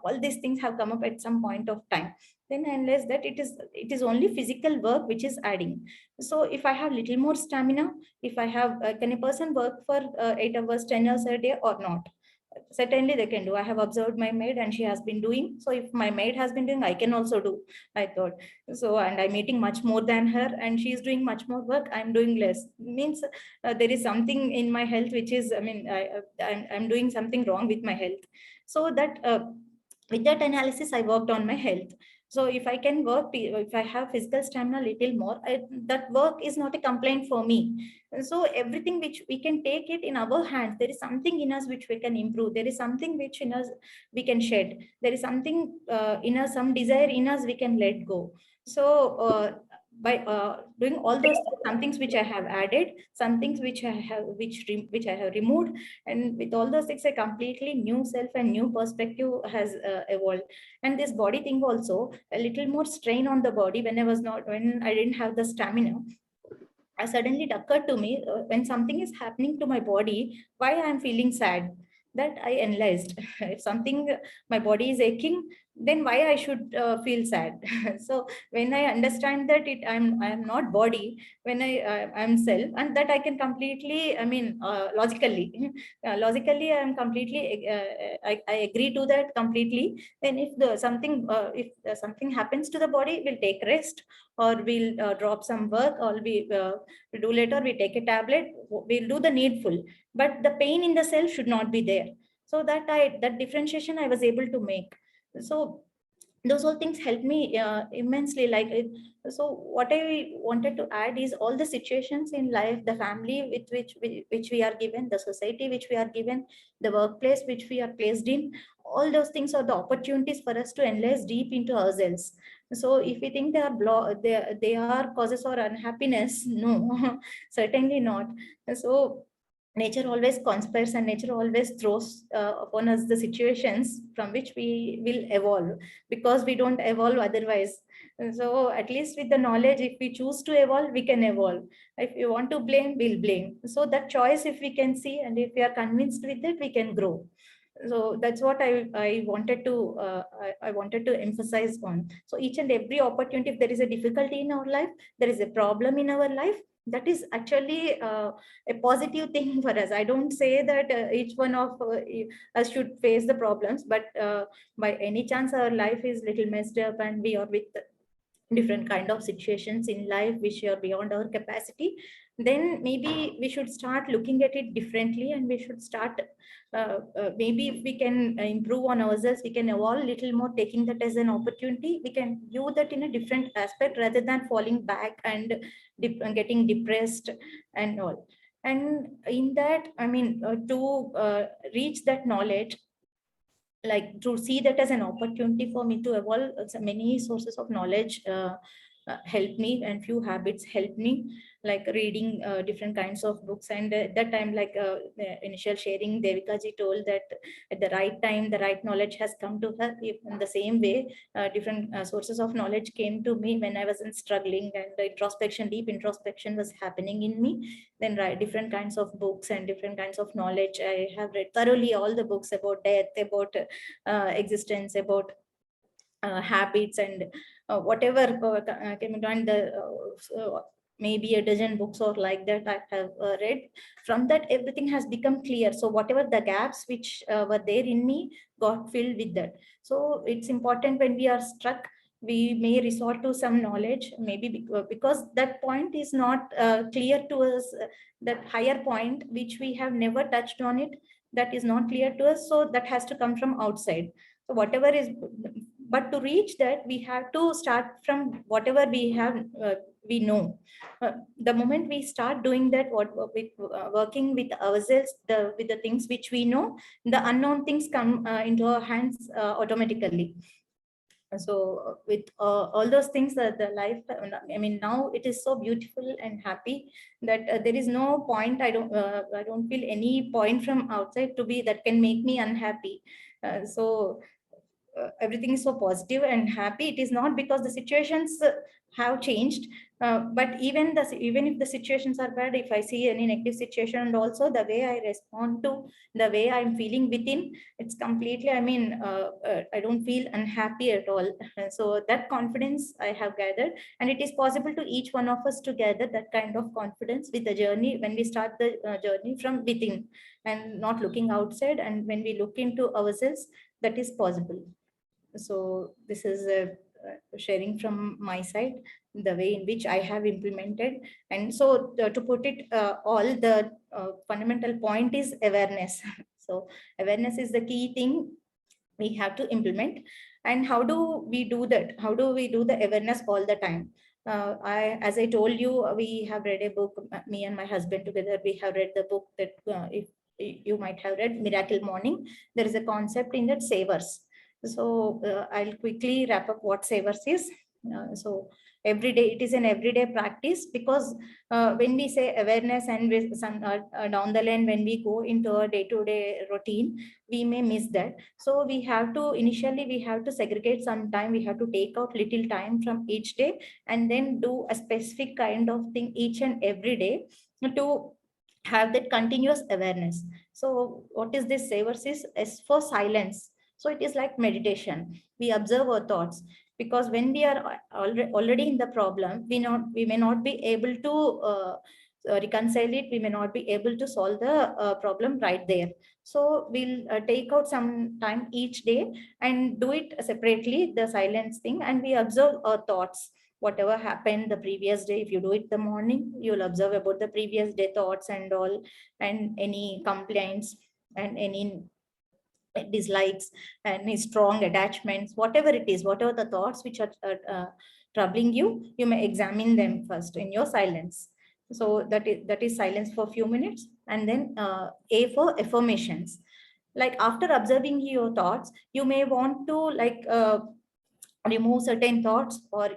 all these things have come up at some point of time. Then I realized that it is only physical work which is adding. So if I have little more stamina, if I have, can a person work for 8 hours, 10 hours a day or not? Certainly they can do. I have observed my maid and she has been doing. So if my maid has been doing, I can also do, I thought. So, and I'm eating much more than her, and she is doing much more work, I'm doing less. Means there is something in my health which is, I mean, I'm doing something wrong with my health. So that with that analysis, I worked on my health. So if I can work, if I have physical stamina a little more, that work is not a complaint for me. So everything which we can take it in our hands, there is something in us which we can improve. There is something which in us we can shed. There is something in us, some desire in us we can let go. So doing all those some things which I have added, some things which I have which I have removed, and with all those things, a completely new self and new perspective has evolved. And this body thing also, a little more strain on the body when I didn't have the stamina. Suddenly it occurred to me, when something is happening to my body, why I'm feeling sad. That I analyzed. If something, my body is aching, then why I should feel sad. So when I understand that I'm not body, when I'm self, and that I can completely, I mean, logically, logically I'm completely, I agree to that completely. Then if something happens to the body, we'll take rest, or we'll drop some work, or we do later, we take a tablet, we'll do the needful, but the pain in the self should not be there. So that differentiation I was able to make. So those all things help me immensely. So what I wanted to add is all the situations in life, the family with which we are given, the society which we are given, the workplace which we are placed in, all those things are the opportunities for us to analyze deep into ourselves. So if we think they are causes for unhappiness, no, certainly not. So nature always conspires, and nature always throws upon us the situations from which we will evolve, because we don't evolve otherwise. So at least with the knowledge, if we choose to evolve, we can evolve. If you want to blame, we'll blame. So that choice, if we can see, and if we are convinced with it, we can grow. So that's what I wanted to I wanted to emphasize on. So each and every opportunity, if there is a difficulty in our life, there is a problem in our life, that is actually a positive thing for us. I don't say that each one of us should face the problems, but by any chance our life is little messed up and we are with different kind of situations in life which are beyond our capacity, then maybe we should start looking at it differently, and we should start maybe if we can improve on ourselves, we can evolve little more, taking that as an opportunity. We can view that in a different aspect rather than falling back and getting depressed and all. And in that, I mean, to reach that knowledge, like to see that as an opportunity for me to evolve, so many sources of knowledge help me, and few habits help me, like reading different kinds of books. And at that time, like the initial sharing, Devika ji told that at the right time, the right knowledge has come to her. In the same way, different sources of knowledge came to me when I was in struggling, and the deep introspection was happening in me. Then different kinds of books and different kinds of knowledge. I have read thoroughly all the books about death, about existence, about habits, and whatever came down maybe a dozen books or like that I have read. From that, everything has become clear. So whatever the gaps which were there in me got filled with that. So it's important, when we are struck, we may resort to some knowledge, maybe because that point is not clear to us, that higher point which we have never touched on it, that is not clear to us. So that has to come from outside. So whatever is, but to reach that, we have to start from whatever we have, we know. The moment we start doing that, working with ourselves, with the things which we know, the unknown things come into our hands automatically. So with all those things, the life, I mean, now it is so beautiful and happy that there is no point, I don't feel any point from outside to be that can make me unhappy. So everything is so positive and happy. It is not because the situations have changed, but even if the situations are bad, if I see any negative situation, and also the way I respond to, the way I'm feeling within, it's completely, I mean, I don't feel unhappy at all. So that confidence I have gathered, and it is possible to each one of us to gather that kind of confidence with the journey, when we start the journey from within and not looking outside, and when we look into ourselves, that is possible. So this is sharing from my side, the way in which I have implemented. And so to put it all, the fundamental point is awareness. So awareness is the key thing we have to implement. And how do we do that? How do we do the awareness all the time? As I told you, we have read a book, me and my husband together, we have read the book that if you might have read, Miracle Morning. There is a concept in that, savers. So I'll quickly wrap up what savers is. So every day, it is an everyday practice, because when we say awareness and down the line, when we go into a day-to-day routine, we may miss that. So we have to, initially we have to segregate some time, we have to take out little time from each day, and then do a specific kind of thing each and every day to have that continuous awareness. So what is this savers is for silence. So it is like meditation. We observe our thoughts, because when we are already in the problem, we may not be able to reconcile it, we may not be able to solve the problem right there. So we'll take out some time each day and do it separately, the silence thing, and we observe our thoughts, whatever happened the previous day. If you do it the morning, you'll observe about the previous day thoughts and all, and any complaints and any dislikes and any strong attachments, whatever it is, whatever the thoughts which are troubling you, you may examine them first in your silence. So that is silence for a few minutes. And then A for affirmations. Like after observing your thoughts, you may want to remove certain thoughts, or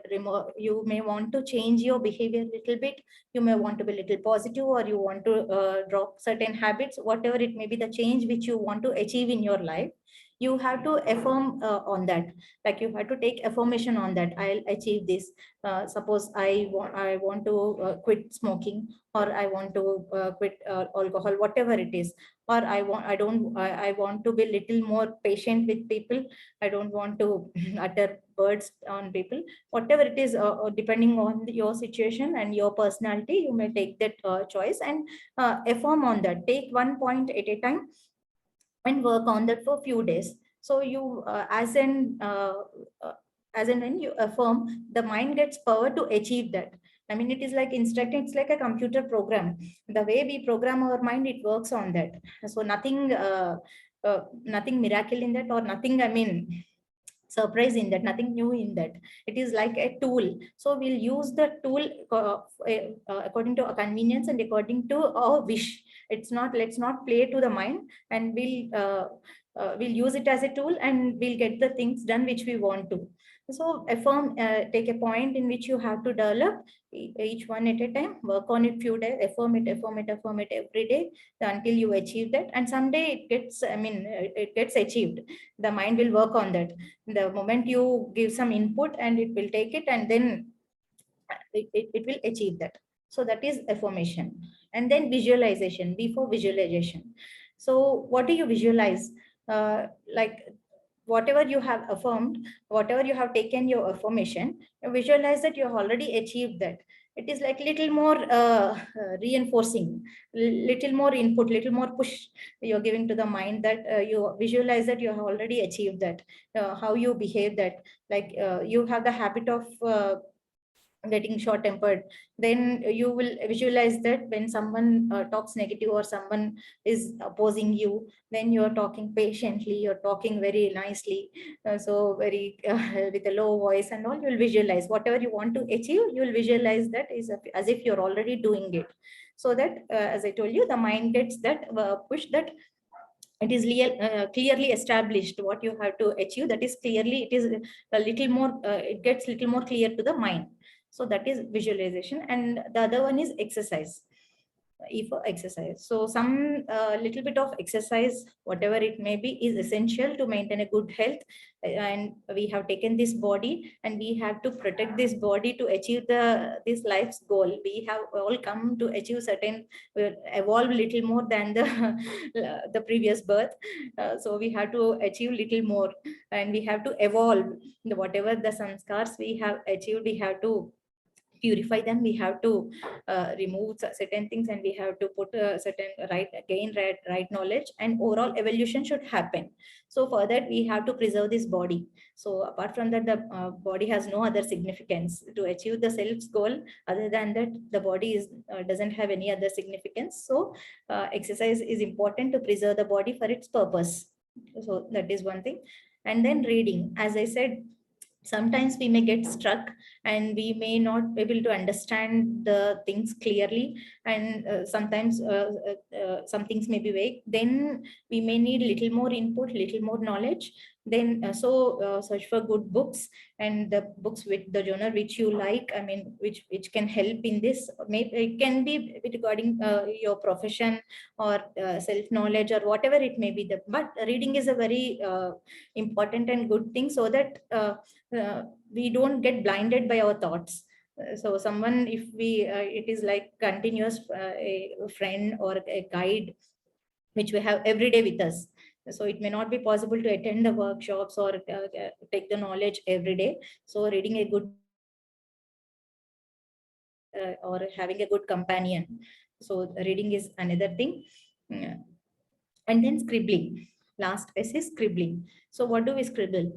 you may want to change your behavior a little bit. You may want to be a little positive, or you want to drop certain habits, whatever it may be, the change which you want to achieve in your life. You have to affirm on that. Like you have to take affirmation on that. I'll achieve this. Suppose I want to quit smoking, or I want to quit alcohol, whatever it is. Or I want to be little more patient with people. I don't want to utter words on people. Whatever it is, depending on your situation and your personality, you may take that choice and affirm on that. Take one point at a time and work on that for a few days. So you as and when you affirm, the mind gets power to achieve that. I mean, it is like instructing, it's like a computer program. The way we program our mind, it works on that. So nothing miracle in that, or nothing, I mean, surprise in that, nothing new in that. It is like a tool. So we'll use the tool according to our convenience and according to our wish. It's not, let's not play to the mind, and we'll use it as a tool, and we'll get the things done which we want to. So affirm, take a point in which you have to develop each one at a time, work on it few days, affirm it every day until you achieve that. And someday it gets, I mean, it gets achieved. The mind will work on that. The moment you give some input, and it will take it, and then it will achieve that. So that is affirmation. And then visualization, before visualization. So what do you visualize? Like whatever you have affirmed, whatever you have taken your affirmation, you visualize that you have already achieved that. It is like little more reinforcing, little more input, little more push you're giving to the mind, that you visualize that you have already achieved that. How you behave that, like you have the habit of getting short tempered, then you will visualize that when someone talks negative, or someone is opposing you, then you're talking patiently, you're talking very nicely, so very with a low voice and all. You'll visualize whatever you want to achieve, you'll visualize that is as if you're already doing it. So that as I told you, the mind gets that push, that it is clearly established what you have to achieve. That is clearly, it is a little more, it gets little more clear to the mind. So that is visualization. And the other one is exercise. E for exercise. So some little bit of exercise, whatever it may be, is essential to maintain a good health. And we have taken this body, and we have to protect this body to achieve this life's goal. We have all come to achieve certain, evolve little more than the the previous birth. So we have to achieve little more, and we have to evolve. Whatever the sanskars we have achieved, we have to purify them. We have to remove certain things, and we have to put a certain right knowledge, and overall evolution should happen. So for that, we have to preserve this body. So apart from that, the body has no other significance to achieve the self's goal. Other than that, the body is doesn't have any other significance. So exercise is important to preserve the body for its purpose. So that is one thing. And then reading, as I said, sometimes we may get stuck, and we may not be able to understand the things clearly, and sometimes some things may be vague. Then we may need little more input, little more knowledge. Then search for good books, and the books with the genre which you like, I mean, which can help in this. Maybe it can be regarding your profession or self knowledge or whatever it may be. But reading is a very important and good thing, so that we don't get blinded by our thoughts. So someone, if we it is like continuous a friend or a guide which we have every day with us. So it may not be possible to attend the workshops or take the knowledge every day. So reading a good book or having a good companion. So reading is another thing. Yeah. And then scribbling. Last S is scribbling. So what do we scribble?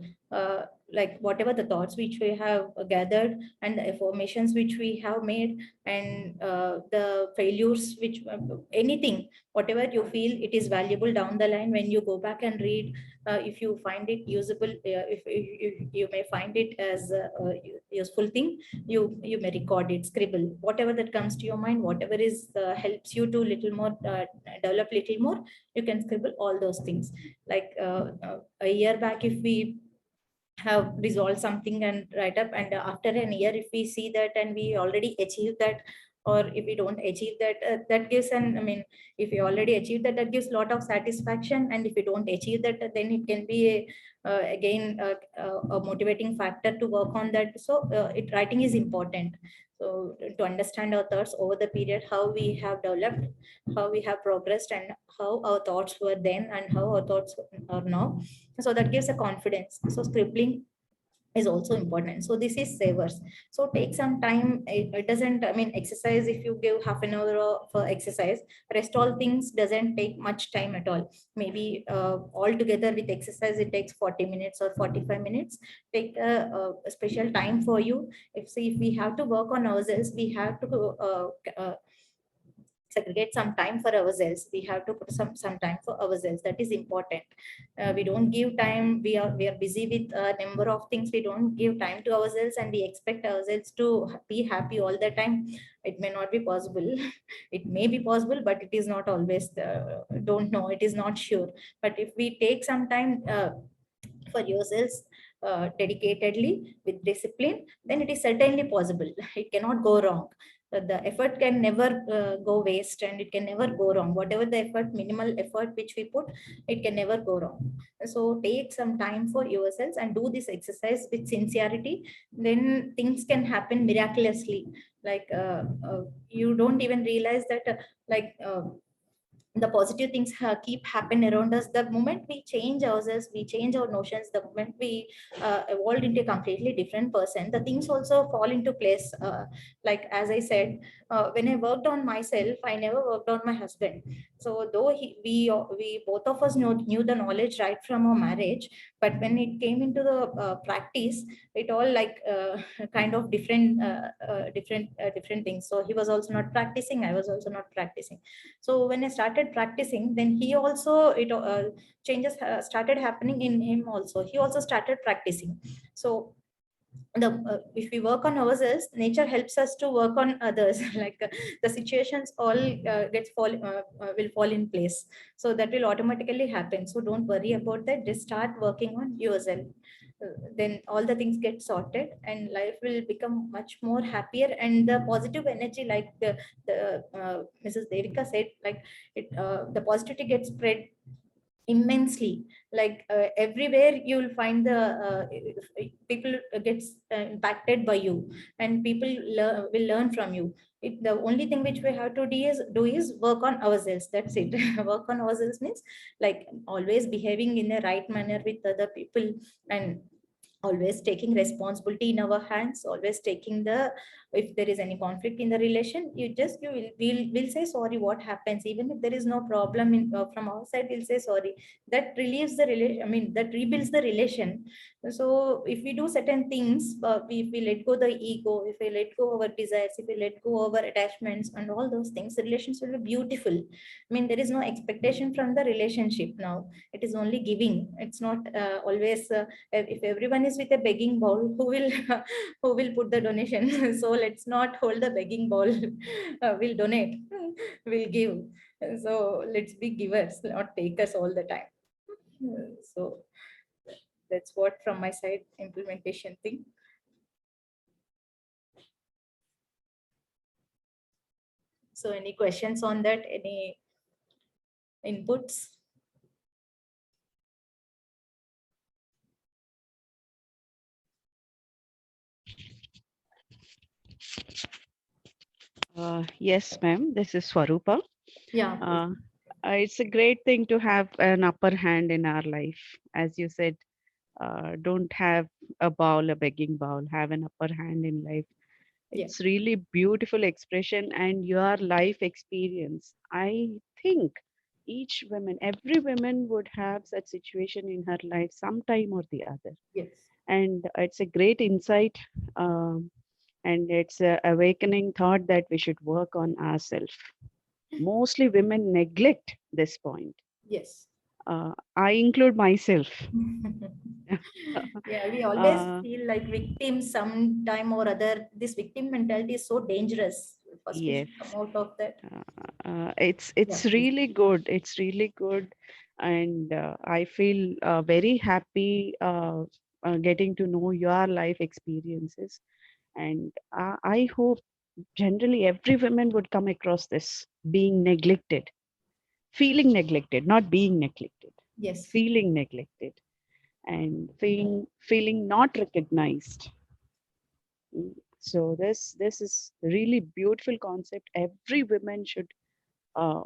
Like whatever the thoughts which we have gathered, and the affirmations which we have made, and the failures which anything, whatever you feel it is valuable down the line when you go back and read. If you find it usable, if you may find it as a useful thing, you may record it, scribble whatever that comes to your mind, whatever is helps you to little more develop little more. You can scribble all those things. Like a year back, if we have resolved something and write up, and after an year if we see that and we already achieved that, or if we don't achieve that, that gives an, I mean, if we already achieved that, that gives a lot of satisfaction. And if we don't achieve that, then it can be a again a motivating factor to work on that. So writing is important. So to understand our thoughts over the period, how we have developed, how we have progressed, and how our thoughts were then and how our thoughts are now. So that gives a confidence. So scribbling is also important. So this is savers. So take some time. It doesn't, I mean, exercise, if you give half an hour for exercise, rest all things doesn't take much time at all. Maybe all together with exercise it takes 40 minutes or 45 minutes. Take a special time for you. If we have to work on ourselves, we have to segregate some time for ourselves. We have to put some time for ourselves. That is important. We don't give time. We are busy with a number of things. We don't give time to ourselves, and we expect ourselves to be happy all the time. It may not be possible. It may be possible, but it is not always. Don't know. It is not sure. But if we take some time for yourselves dedicatedly with discipline, then it is certainly possible. It cannot go wrong. The effort can never go waste, and it can never go wrong. Whatever the effort, minimal effort which we put, it can never go wrong. So take some time for yourselves and do this exercise with sincerity. Then things can happen miraculously. Like you don't even realize that like the positive things keep happen around us. The moment we change ourselves, we change our notions, the moment we evolve into a completely different person, the things also fall into place. Like as I said, when I worked on myself, I never worked on my husband. So though we both of us knew the knowledge right from our marriage, but when it came into the practice, it all like kind of different things. So he was also not practicing, I was also not practicing. So when I started practicing, then he also, changes started happening in him also. He also started practicing. So if we work on ourselves, nature helps us to work on others. Like the situations all will fall in place. So that will automatically happen. So don't worry about that. Just start working on yourself. Then all the things get sorted, and life will become much more happier. And the positive energy, like the Mrs. Devika said, like the positivity gets spread immensely. Like everywhere you will find the people gets impacted by you, and people will learn from you. The only thing which we have to do is work on ourselves. That's it. Work on ourselves means like always behaving in a right manner with other people, and always taking responsibility in our hands, always taking the, if there is any conflict in the relation, we'll say sorry. What happens, even if there is no problem from our side, we'll say sorry. That relieves the relation, I mean, that rebuilds the relation. So if we do certain things, if we let go the ego, if we let go our desires, if we let go our attachments and all those things, the relations will be beautiful. I mean, there is no expectation from the relationship now. It is only giving. It's not always if everyone is with a begging bowl, who will who will put the donation? So let's not hold the begging bowl. We'll donate. We'll give. So let's be givers, not takers all the time. So that's what from my side implementation thing. So any questions on that? Any inputs? Yes, ma'am. This is Swarupa. Yeah. It's a great thing to have an upper hand in our life. As you said, don't have a bowl, a begging bowl, have an upper hand in life. Yeah. It's really beautiful expression and your life experience. I think each woman, every woman would have such situation in her life sometime or the other. Yes. And it's a great insight. And it's a awakening thought that we should work on ourselves. Mostly women neglect this point. Yes. I include myself. Yeah, we always Uh, feel like victims sometime or other. This victim mentality is so dangerous. First, we yes, should come out of that. it's Yeah. really good. It's really good, and I feel very happy getting to know your life experiences. And I hope generally every woman would come across this being neglected, feeling neglected, not being neglected, Yes. feeling neglected, and feeling not recognized. So this is really beautiful concept. Every woman should uh,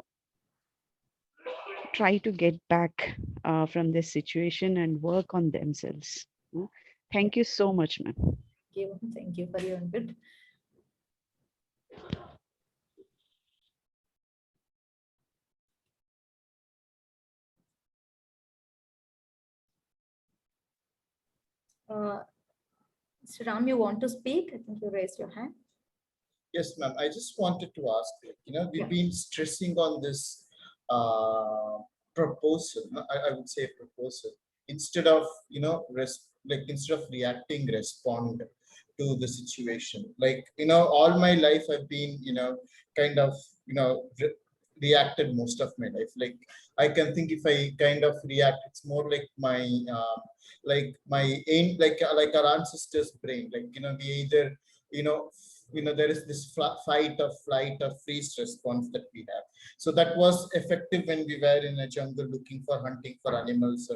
try to get back from this situation and work on themselves. Thank you so much, ma'am. Thank you for your input. Mr. Ram, you want to speak? I think you raised your hand. Yes, ma'am. I just wanted to ask, we've Yeah. been stressing on this proposal. I would say proposal instead of, instead of reacting, respond to the situation. Like, all my life I've been, kind of, reacted most of my life. Like, I can think if I kind of react, it's more like my aim, like our ancestors' brain. Like, we either, you know, there is this fight or flight or freeze response that we have. So that was effective when we were in a jungle looking for hunting for animals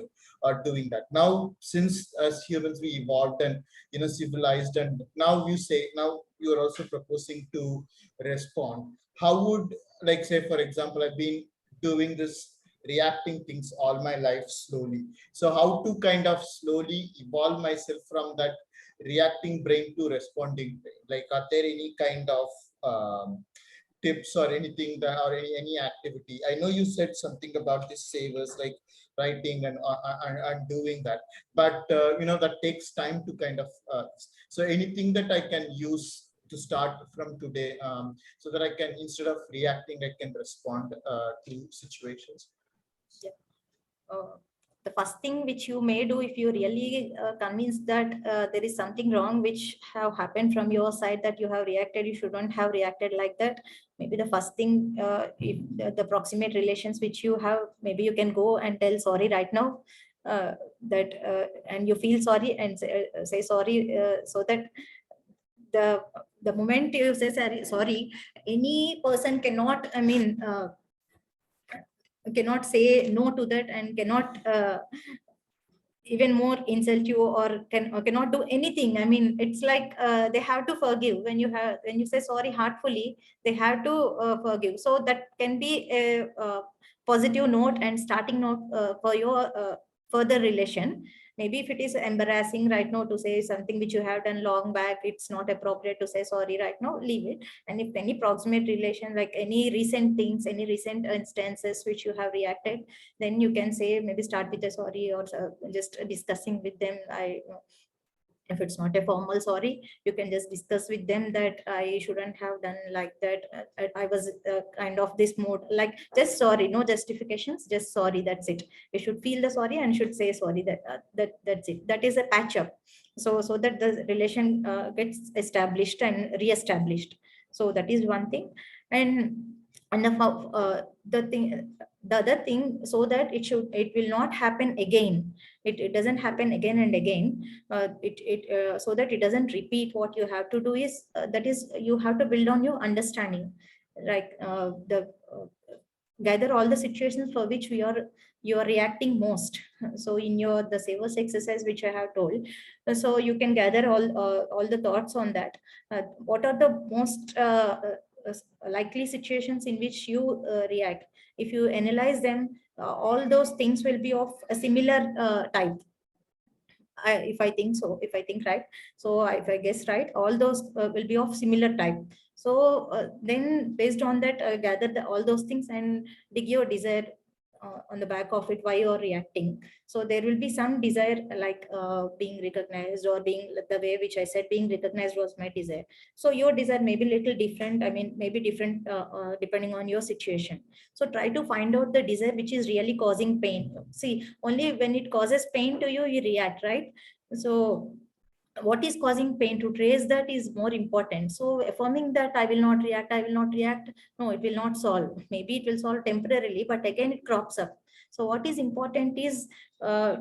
or doing that. Now, since as humans we evolved and civilized, and now you are also proposing to respond. How would, like, say for example, I've been doing this reacting things all my life slowly. So how to kind of slowly evolve myself from that reacting brain to responding brain? Like, are there any kind of tips or anything that, or any activity? I know you said something about this savers, like writing and doing that, but that takes time to kind of so anything that I can use to start from today, so that I can, instead of reacting, I can respond to situations. Yeah. The first thing which you may do, if you really convinced that there is something wrong which have happened from your side, that you have reacted, you shouldn't have reacted like that. Maybe the first thing, if the proximate relations which you have, maybe you can go and tell sorry right now, and you feel sorry, and say sorry, so that the moment you say sorry, any person cannot, I mean, cannot say no to that, and cannot even more insult you, or cannot do anything. I mean, it's like they have to forgive. When you say sorry heartfully, they have to forgive. So that can be a positive note and starting note for your further relation. Maybe if it is embarrassing right now to say something which you have done long back, it's not appropriate to say sorry right now, leave it. And if any proximate relation, like any recent things, any recent instances which you have reacted, then you can say, maybe start with a sorry, or just discussing with them. If it's not a formal sorry, you can just discuss with them that I shouldn't have done like that. I was kind of this mood, like just sorry, no justifications, just sorry, that's it. You should feel the sorry and should say sorry. That's it. That is a patch up. So that the relation gets established and re-established. So that is one thing. And the thing, the other thing, so that it will not happen again. It doesn't happen again and again. So that it doesn't repeat, what you have to do is, that is, you have to build on your understanding, like the gather all the situations for which you are reacting most. So in your the savers exercise which I have told, so you can gather all the thoughts on that. What are the most likely situations in which you react? If you analyze them, all those things will be of a similar type. If I think so, if I think right, so if I guess right, all those will be of similar type. So then based on that, gather all those things and dig your desire on the back of it, why you're reacting. So there will be some desire, like being recognized, or being the way which I said, being recognized was my desire. So your desire may be little different, I mean maybe different depending on your situation. So try to find out the desire which is really causing pain. See, only when it causes pain to you, you react, right? So what is causing pain, to trace that is more important. So affirming that I will not react, I will not react, no, it will not solve. Maybe it will solve temporarily, but again it crops up. So what is important is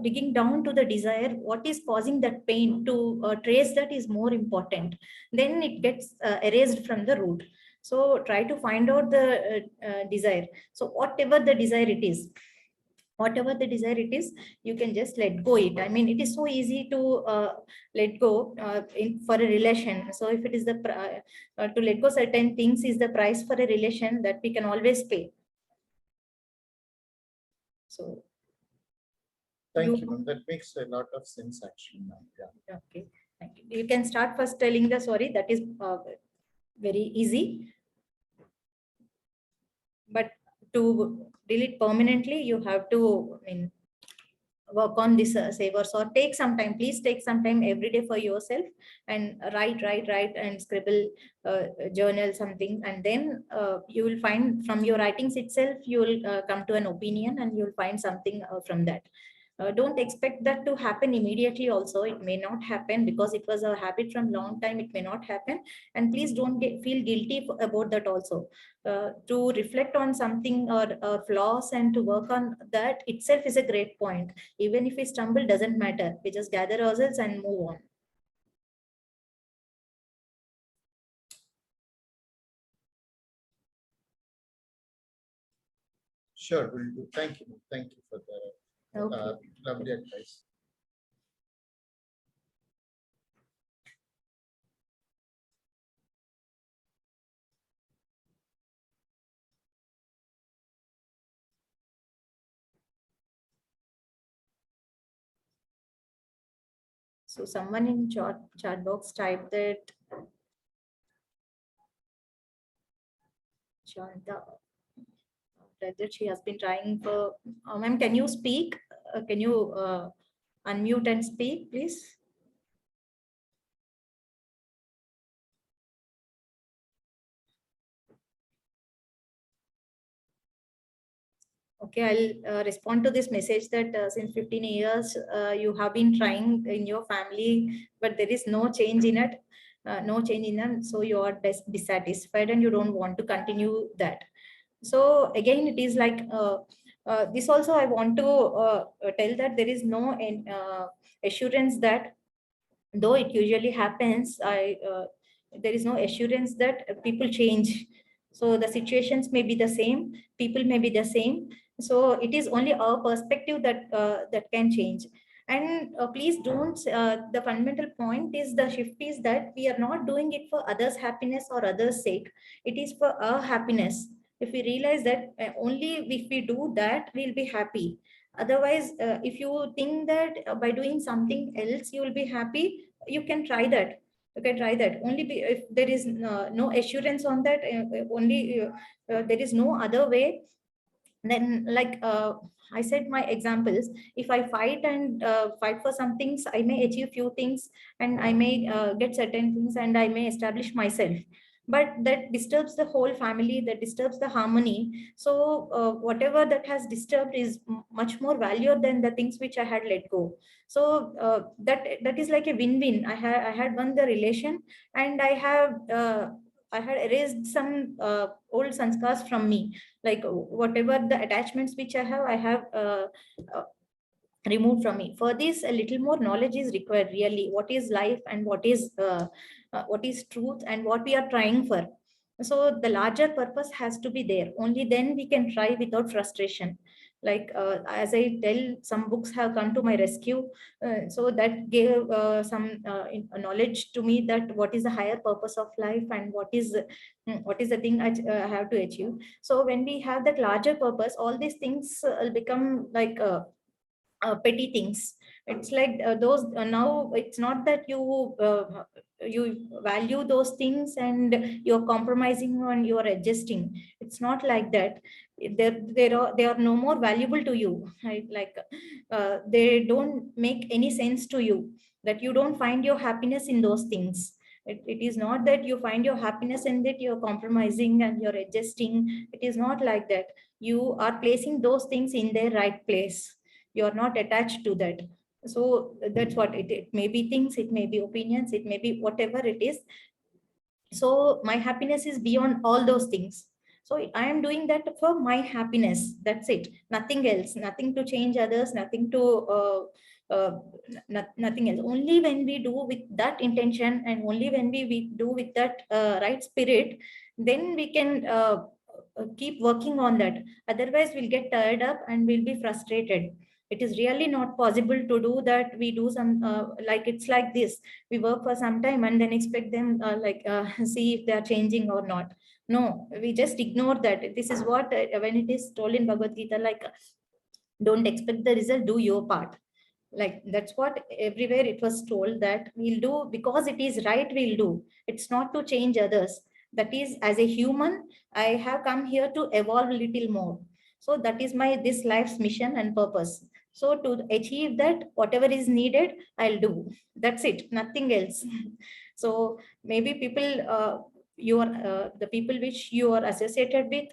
digging down to the desire, what is causing that pain, to trace that is more important. Then it gets erased from the root. So try to find out the desire. So whatever the desire it is, whatever the desire it is, you can just let go it. I mean, it is so easy to let go for a relation. So if it is the to let go certain things is the price for a relation that we can always pay. So Thank you, ma'am. That makes a lot of sense, actually, ma'am. Yeah. okay, thank you. You can start first telling the sorry. That is very easy. But to delete permanently, you have to, I mean, work on this savers, or take some time. Please take some time every day for yourself and write and scribble, journal something, and then you will find from your writings itself, you will come to an opinion, and you will find something from that. Don't expect that to happen immediately also. It may not happen because it was a habit from long time. It may not happen. And please don't feel guilty about that also. To reflect on something or flaws and to work on that itself is a great point. Even if we stumble, doesn't matter. We just gather ourselves and move on. Sure, will do. Thank you. Thank you for the lovely advice. So someone in chat box typed that Shanta, that she has been trying for. Ma'am, can you speak? Can you unmute and speak, please? Okay, I'll respond to this message that since 15 years, you have been trying in your family, but there is no change in it, no change in it. So you are dissatisfied and you don't want to continue that. So again, it is like this also I want to tell that there is no assurance that, though it usually happens, there is no assurance that people change. So the situations may be the same, people may be the same. So it is only our perspective that that can change. And please don't. The fundamental point is, the shift is that we are not doing it for others' happiness or others' sake. It is for our happiness. If we realize that only if we do that, we'll be happy. Otherwise, if you think that by doing something else you will be happy, you can try that. You can try that. Only if there is no assurance on that, only there is no other way. Then, like I said, my examples. If I fight and fight for some things, I may achieve few things, and I may get certain things, and I may establish myself. But that disturbs the whole family, that disturbs the harmony. So whatever that has disturbed is much more valuable than the things which I had let go. So that is like a win-win. I had won the relation, and I I had erased some old sanskars from me, like whatever the attachments which I have uh, removed from me. For this, a little more knowledge is required, really. What is life and what is truth and what we are trying for. So the larger purpose has to be there. Only then we can try without frustration. Like as I tell, some books have come to my rescue. So that gave some knowledge to me that what is the higher purpose of life and what is the thing I have to achieve. So when we have that larger purpose, all these things will become like petty things. It's like those now it's not that you value those things and you're compromising and you're adjusting. It's not like that. They are no more valuable to you, right? Like they don't make any sense to you, that you don't find your happiness in those things. It is not that you find your happiness in that you're compromising and you're adjusting. It is not like that. You are placing those things in their right place. You're not attached to that. So that's what it may be. Things, it may be opinions, it may be whatever it is. So my happiness is beyond all those things. So I am doing that for my happiness. That's it. Nothing else. Nothing to change others. Nothing to nothing else. Only when we do with that intention and only when we do with that right spirit, then we can keep working on that. Otherwise, we'll get tired up and we'll be frustrated. It is really not possible to do that. We do some like it's like this. We work for some time and then expect them see if they are changing or not. No, we just ignore that. This is what when it is told in Bhagavad Gita, like don't expect the result, do your part. Like that's what everywhere it was told, that we'll do because it is right, we'll do. It's not to change others. That is, as a human, I have come here to evolve a little more. So that is my this life's mission and purpose. So to achieve that, whatever is needed, I'll do. That's it, nothing else. So maybe people the people which you are associated with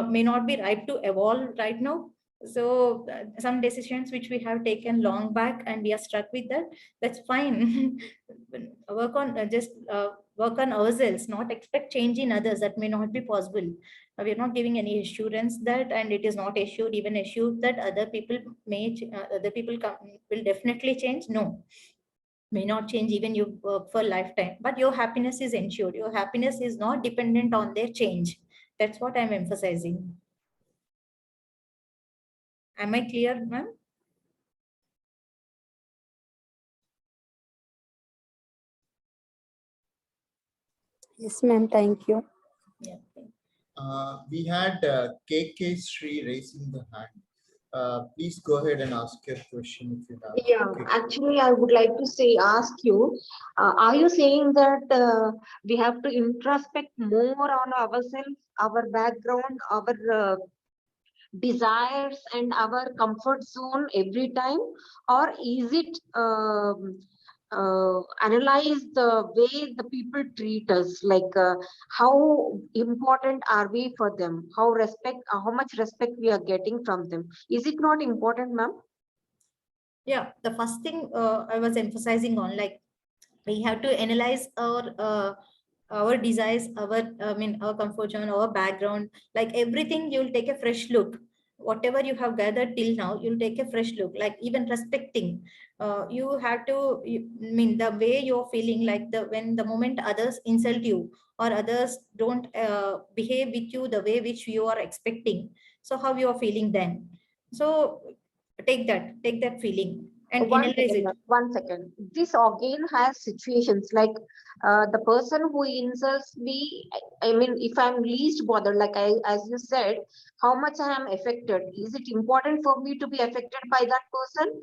may not be right to evolve right now. So some decisions which we have taken long back and we are stuck with that, that's fine. Work on just work on ourselves, not expect change in others. That may not be possible. We are not giving any assurance that, and it is not assured, even assured that other people other people will definitely change. No, may not change even you work for lifetime, but your happiness is ensured. Your happiness is not dependent on their change. That's what I'm emphasizing. Am I clear, ma'am? Yes, ma'am. Thank you. Yeah. We had KK Sri raising the hand. Please go ahead and ask your question if you have. Yeah, KK. actually, I would like to ask you, are you saying that we have to introspect more on ourselves, our background, our desires and our comfort zone every time, or is it analyze the way the people treat us, like how important are we for them, how much respect we are getting from them? Is it not important, ma'am? Yeah, the first thing I was emphasizing on, like we have to analyze our desires, our comfort zone, our background, like everything. You'll take a fresh look. Whatever you have gathered till now, you'll take a fresh look. Like even respecting, you have to. The way you're feeling, like when the moment others insult you or others don't behave with you the way which you are expecting. So how you are feeling then? So take that feeling and One analyze second, it. ma'am. 1 second. This again has situations like the person who insults me. I mean, if I'm least bothered, like as you said, how much I am affected. Is it important for me to be affected by that person?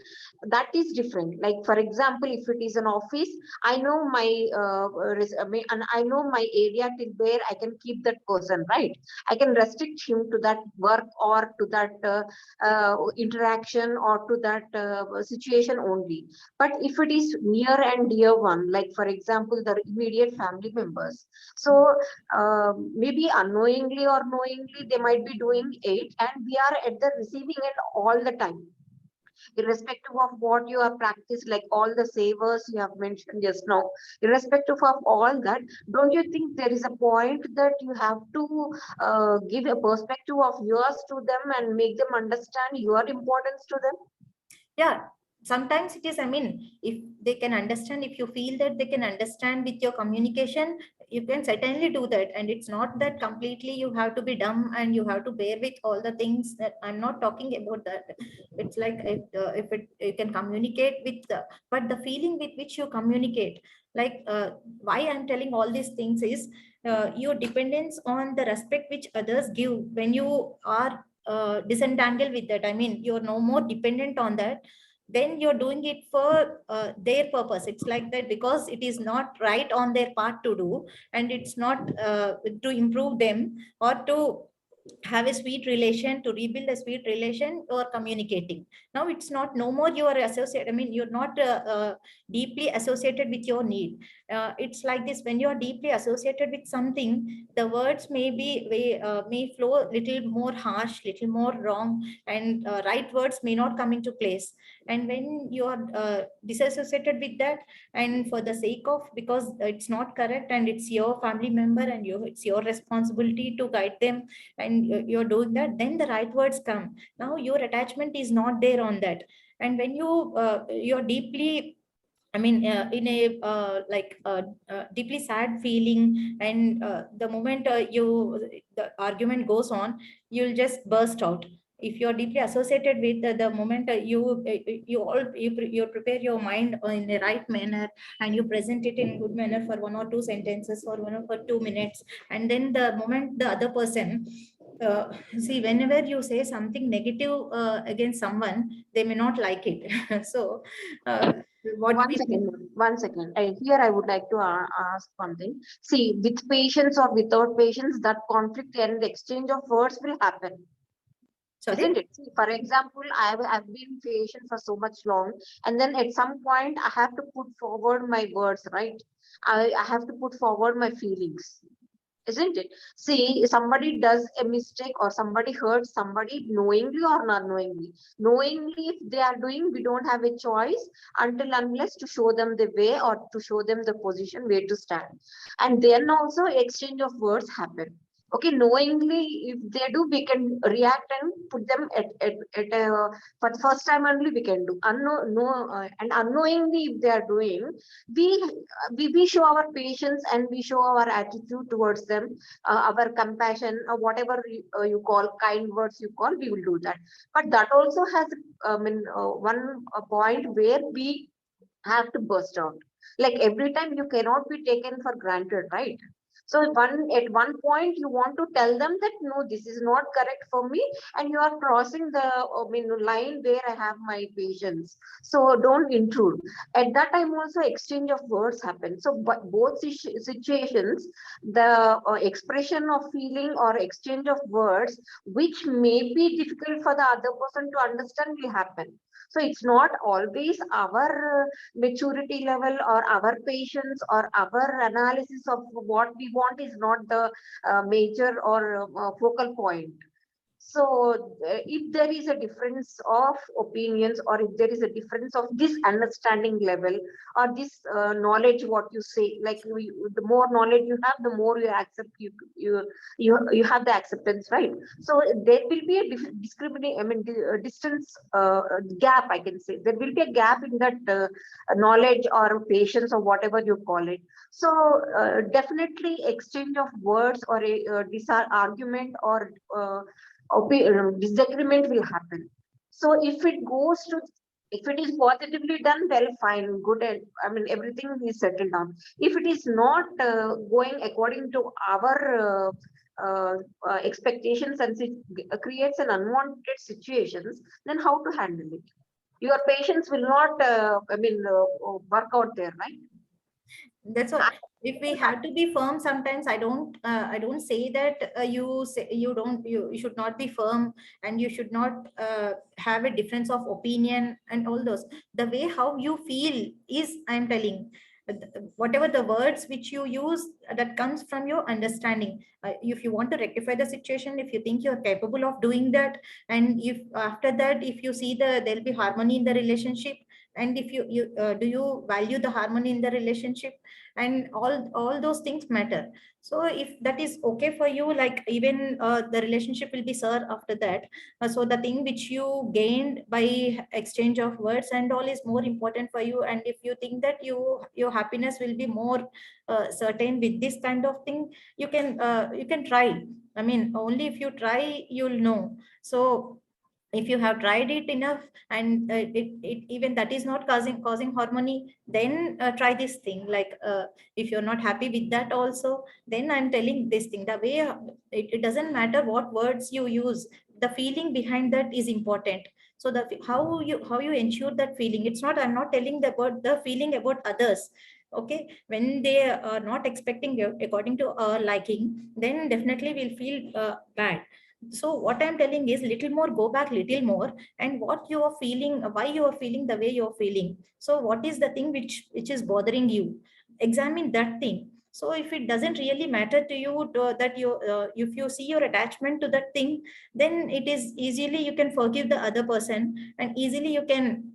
That is different. Like, for example, if it is an office, I know and I know my area till where I can keep that person, right? I can restrict him to that work or to that interaction or to that situation only. But if it is near and dear one, like for example the immediate family members, so maybe unknowingly or knowingly they might be doing it, and we are at the receiving end all the time. irrespective of what you have practiced, like all the savers you have mentioned just now, irrespective of all that, don't you think there is a point that you have to give a perspective of yours to them and make them understand your importance to them? Yeah, sometimes it is, I mean, if they can understand, if you feel that they can understand with your communication, you can certainly do that. And it's not that completely you have to be dumb and you have to bear with all the things. That I'm not talking about that. It's like if you can communicate with but the feeling with which you communicate, like why I'm telling all these things is your dependence on the respect which others give. When you are disentangled with that, I mean, you're no more dependent on that, then you're doing it for their purpose. It's like that, because it is not right on their part to do, and it's not to improve them or to have a sweet relation, to rebuild a sweet relation, or communicating. Now it's not, no more you are associated, I mean, you're not deeply associated with your need. It's like this, when you are deeply associated with something, the words may flow little more harsh, little more wrong, and right words may not come into place. And when you are disassociated with that, and for the sake of, because it's not correct and it's your family member and it's your responsibility to guide them, and you're doing that, then the right words come. Now your attachment is not there on that. And when you're deeply, I mean, in a deeply sad feeling, and the moment the argument goes on, you'll just burst out. If you're deeply associated with the moment you prepare your mind in the right manner, and you present it in good manner for 1 or 2 sentences, or 1 or 2 minutes, and then the moment the other person see, whenever you say something negative against someone, they may not like it. So what One second, ma'am. One second. Here I would like to ask something. See, with patience or without patience, that conflict and the exchange of words will happen. Sorry? Isn't it? See, for example, I've been patient for so much long, and then at some point I have to put forward my words, right? I have to put forward my feelings, isn't it? See, somebody does a mistake or somebody hurts somebody knowingly or not knowingly. Knowingly, if they are doing, we don't have a choice until unless to show them the way or to show them the position where to stand. And then also exchange of words happen. Okay, knowingly, if they do, we can react and put them for the first time only we can do. And unknowingly, if they are doing, we we show our patience and we show our attitude towards them, our compassion, or whatever you call kind words you call, we will do that. But that also has one point where we have to burst out. Like every time you cannot be taken for granted, right? So at one point you want to tell them that no, this is not correct for me, and you are crossing the line where I have my patience. So don't intrude. At that time also exchange of words happen. So but both situations, the expression of feeling or exchange of words, which may be difficult for the other person to understand, will happen. So it's not always our maturity level or our patience or our analysis of what we want is not the major or focal point. So if there is a difference of opinions, or if there is a difference of this understanding level or this knowledge, what you say, like the more knowledge you have, the more you accept, you have the acceptance, right? So there will be a discriminate, distance gap, I can say. There will be a gap in that knowledge or patience or whatever you call it. So definitely exchange of words or a disargument or disagreement will happen. So if it is positively done, well, fine, good, and everything is settled down. If it is not going according to our expectations, and it creates an unwanted situations, then how to handle it? Your patience will not, work out there, right? That's what, if we have to be firm, sometimes I don't say that you should not be firm, and you should not have a difference of opinion and all those. The way how you feel is, I'm telling, whatever the words which you use, that comes from your understanding. If you want to rectify the situation, if you think you're capable of doing that, and if after that, if you see there'll be harmony in the relationship, and if you do you value the harmony in the relationship, and all those things matter. So if that is okay for you, like even the relationship will be served after that. So the thing which you gained by exchange of words and all is more important for you, and if you think that your happiness will be more certain with this kind of thing, you can try. I mean, only if you try you'll know. So if you have tried it enough, and even that is not causing harmony, then try this thing. Like if you're not happy with that also, then I'm telling this thing, the way it doesn't matter what words you use, the feeling behind that is important. So the how you ensure that feeling, it's not, I'm not telling about the feeling about others. Okay, when they are not expecting you according to our liking, then definitely we'll feel bad. So what I'm telling is, little more, go back little more, and what you are feeling, why you are feeling the way you are feeling. So what is the thing which is bothering you, examine that thing. So if it doesn't really matter to you that you if you see your attachment to that thing, then it is easily you can forgive the other person, and easily you can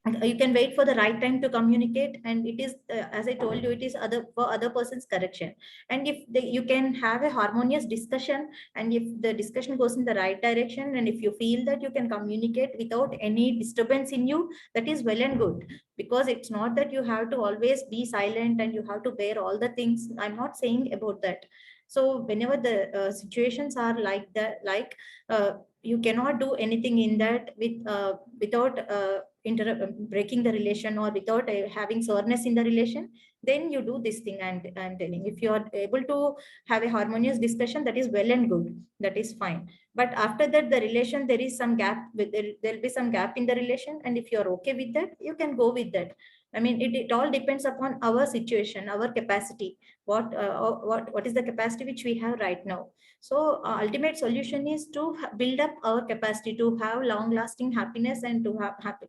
wait for the right time to communicate. And it is as I told you, it is for other person's correction. And if you can have a harmonious discussion, and if the discussion goes in the right direction, and if you feel that you can communicate without any disturbance in you, that is well and good. Because it's not that you have to always be silent and you have to bear all the things. I'm not saying about that. So whenever the situations are like that, like you cannot do anything in that without breaking the relation, or without having soreness in the relation, then you do this thing. And I'm telling, if you are able to have a harmonious discussion, that is well and good, that is fine. But after that, the relation, there is some gap, there'll be some gap in the relation, and if you're okay with that, you can go with that. I mean, it all depends upon our situation, our capacity, what is the capacity which we have right now. So ultimate solution is to build up our capacity to have long lasting happiness, and to have happy,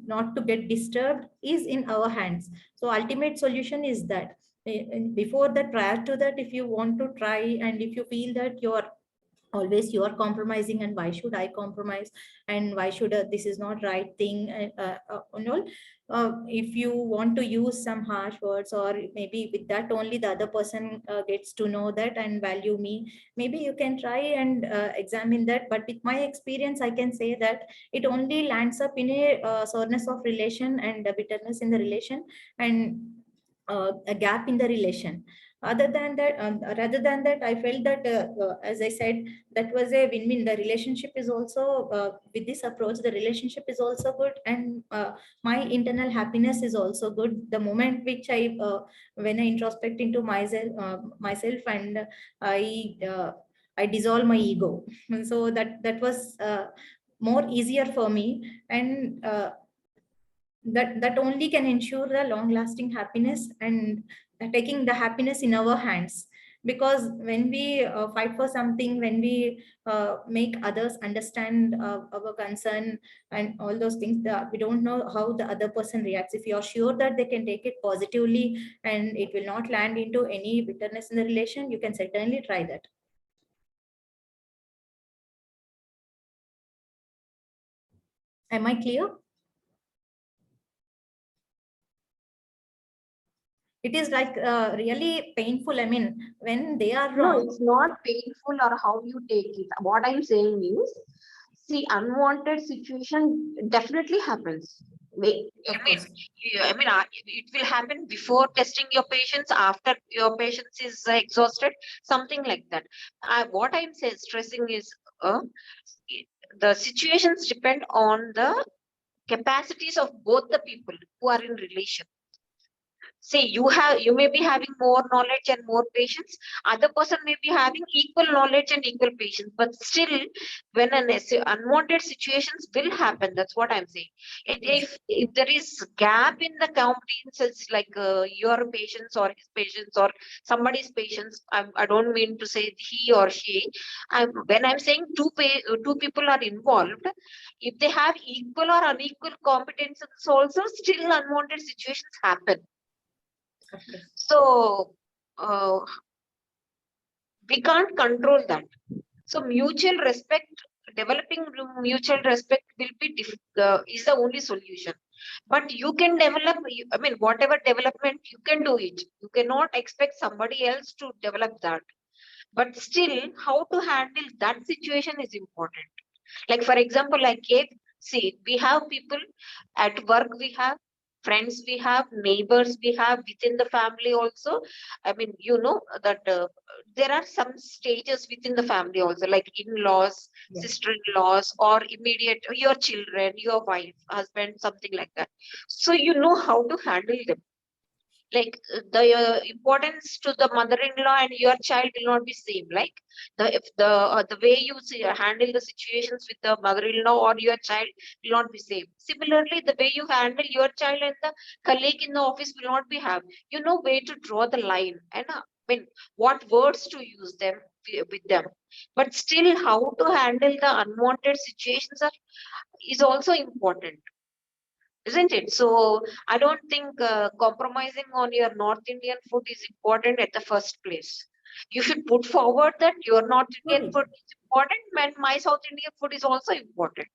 not to get disturbed is in our hands. So ultimate solution is that. Before that, prior to that, if you want to try, and if you feel that always you are compromising, and why should I compromise, and why should this is not right thing, and all, if you want to use some harsh words, or maybe with that only the other person gets to know that and value me, maybe you can try and examine that. But with my experience, I can say that it only lands up in a soreness of relation, and a bitterness in the relation, and a gap in the relation. Other than that, rather than that, I felt that as I said, that was a win-win. The relationship is also with this approach, the relationship is also good, and my internal happiness is also good. The moment which I when I introspect into myself, and I dissolve my ego. And so that was more easier for me. And that only can ensure the long lasting happiness, and taking the happiness in our hands. Because when we fight for something, when we make others understand our concern and all those things, we don't know how the other person reacts. If you're sure that they can take it positively, and it will not land into any bitterness in the relation, you can certainly try that. Am I clear? It is like really painful. I mean, when they are No, wrong. it's not painful or how you take it. What I'm saying is, see, unwanted situation definitely happens. It will happen before testing your patience, after your patience is exhausted, something like that. What I'm stressing is the situations depend on the capacities of both the people who are in relation. See, you may be having more knowledge and more patience, other person may be having equal knowledge and equal patience, but still when unwanted situations will happen. That's what I'm saying. If there is gap in the competences, like your patience or his patience or somebody's patience, I don't mean to say he or she. When I'm saying two people are involved, if they have equal or unequal competences also, still unwanted situations happen. Of course. So we can't control that. So mutual respect, developing mutual respect will be is the only solution. But you can develop, I mean, whatever development you can do it. You cannot expect somebody else to develop that. But still, how to handle that situation is important. Like, for example, I gave, see, we have people at work, we have friends, we have neighbors, we have within the family also. I mean, you know that there are some stages within the family also, like in-laws, Yeah. sister-in-laws, or immediate, your children, your wife, husband, something like that. So you know how to handle them. Like the importance to the mother-in-law and your child will not be same. Like the way you handle the situations with the mother-in-law or your child will not be same. Similarly, the way you handle your child and the colleague in the office will not be have. You know where to draw the line, and I mean what words to use them with them. But still, how to handle the unwanted situations is also important, isn't it? So I don't think compromising on your North Indian food is important at the first place. You should put forward that your North Indian food is important and my South Indian food is also important.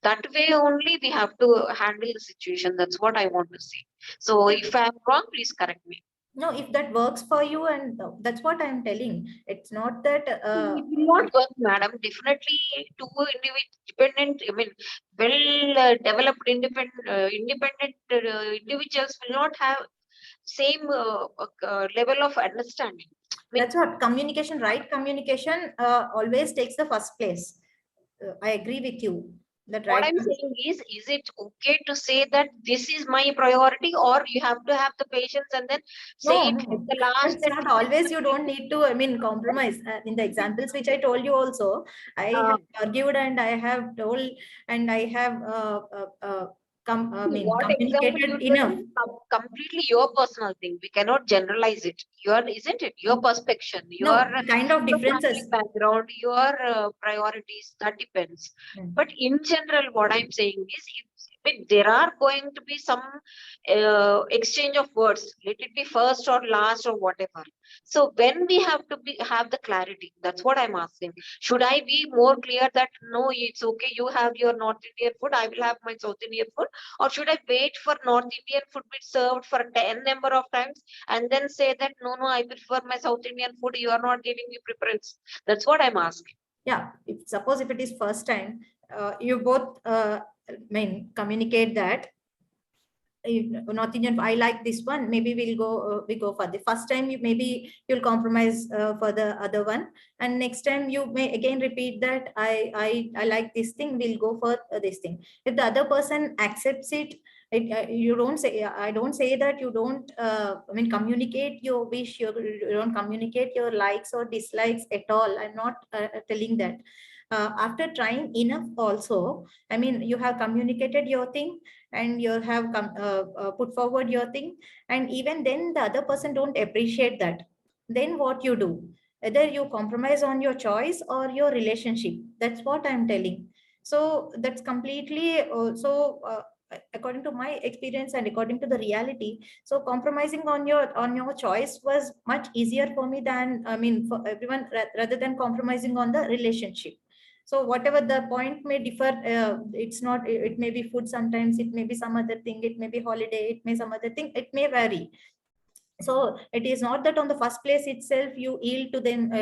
That way only we have to handle the situation. That's what I want to say. So if I'm wrong, please correct me. No, if that works for you, and that's what I'm telling. It's not that. It will not work, madam. Definitely, two independent, I mean, well developed independent individuals will not have same level of understanding. I mean, That's what communication, right? Communication always takes the first place. I agree with you. That what right. I'm saying is it okay to say that this is my priority, or you have to have the patience and then say No, it at no, the last? it's not always. You don't need to, I mean, compromise. In the examples which I told you also, I have argued and I have told and I have What example you communicated told enough. is completely your personal thing. We cannot generalize it. Your, isn't it? Your perspective, your No, kind of family differences. background, your priorities. That depends. But in general, what I'm saying is, I mean, there are going to be some exchange of words. Let it be first or last or whatever. So when we have to have the clarity, that's what I'm asking. Should I be more clear that no, it's okay, you have your North Indian food, I will have my South Indian food, or should I wait for North Indian food be served for 10 number of times and then say that no, no, I prefer my South Indian food, you are not giving me preference? That's what I'm asking. Yeah, suppose if it is first time, you both communicate that North Indian, I like this one. Maybe we go for the first time. Maybe you'll compromise for the other one, and next time you may again repeat that I like this thing. We'll go for this thing. If the other person accepts it, you don't say. I don't say that you don't. Communicate your wish. You don't communicate your likes or dislikes at all. I'm not telling that. After trying enough, also, I mean, you have communicated your thing and you have put forward your thing, and even then the other person don't appreciate that, then what you do, either you compromise on your choice or your relationship. That's what I'm telling. So that's completely according to my experience and according to the reality. So compromising on your choice was much easier for me than, I mean, for everyone, rather than compromising on the relationship. So whatever the point may differ, it's not, it may be food, sometimes it may be some other thing, it may be holiday, it may some other thing, it may vary. So it is not that on the first place itself you yield to them,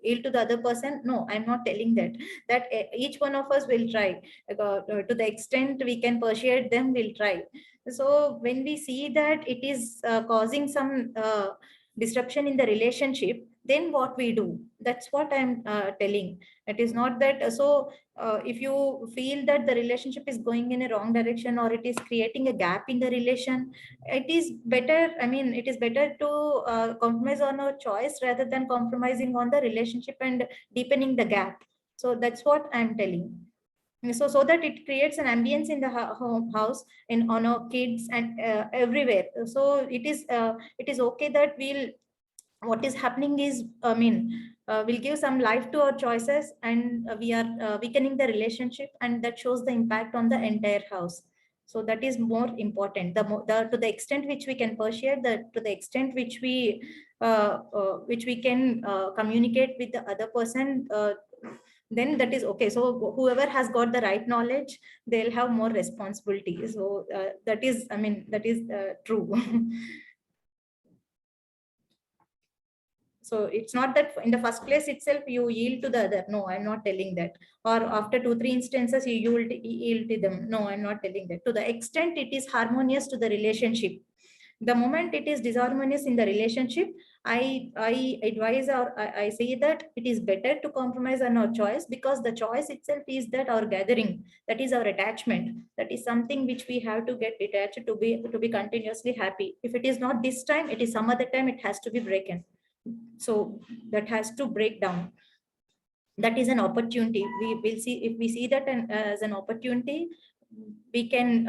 yield to the other person. No, I'm not telling that. That each one of us will try, to the extent we can persuade them, we'll try. So when we see that it is causing some disruption in the relationship, then what we do, that's what I'm telling. It is not that if you feel that the relationship is going in a wrong direction or it is creating a gap in the relation, it is better, I mean, it is better to compromise on our choice rather than compromising on the relationship and deepening the gap. So that's what I'm telling. So that it creates an ambience in the home house, in on our kids and everywhere. So it is okay that what is happening is, I mean, we'll give some life to our choices, and we are weakening the relationship, and that shows the impact on the entire house. So that is more important. To the extent which we can persuade, to the extent which we can communicate with the other person, then that is okay. So whoever has got the right knowledge, they'll have more responsibility. So that is, I mean, that is true. So it's not that in the first place itself you yield to the other. No, I'm not telling that. Or after 2-3 instances you yield to them. No, I'm not telling that. To the extent it is harmonious to the relationship. The moment it is disharmonious in the relationship, I advise, or I say that it is better to compromise on our choice, because the choice itself is that our gathering, that is our attachment, that is something which we have to get detached to be continuously happy. If it is not this time, it is some other time, it has to be broken. So that has to break down. That is an opportunity. We will see, if we see that as an opportunity, we can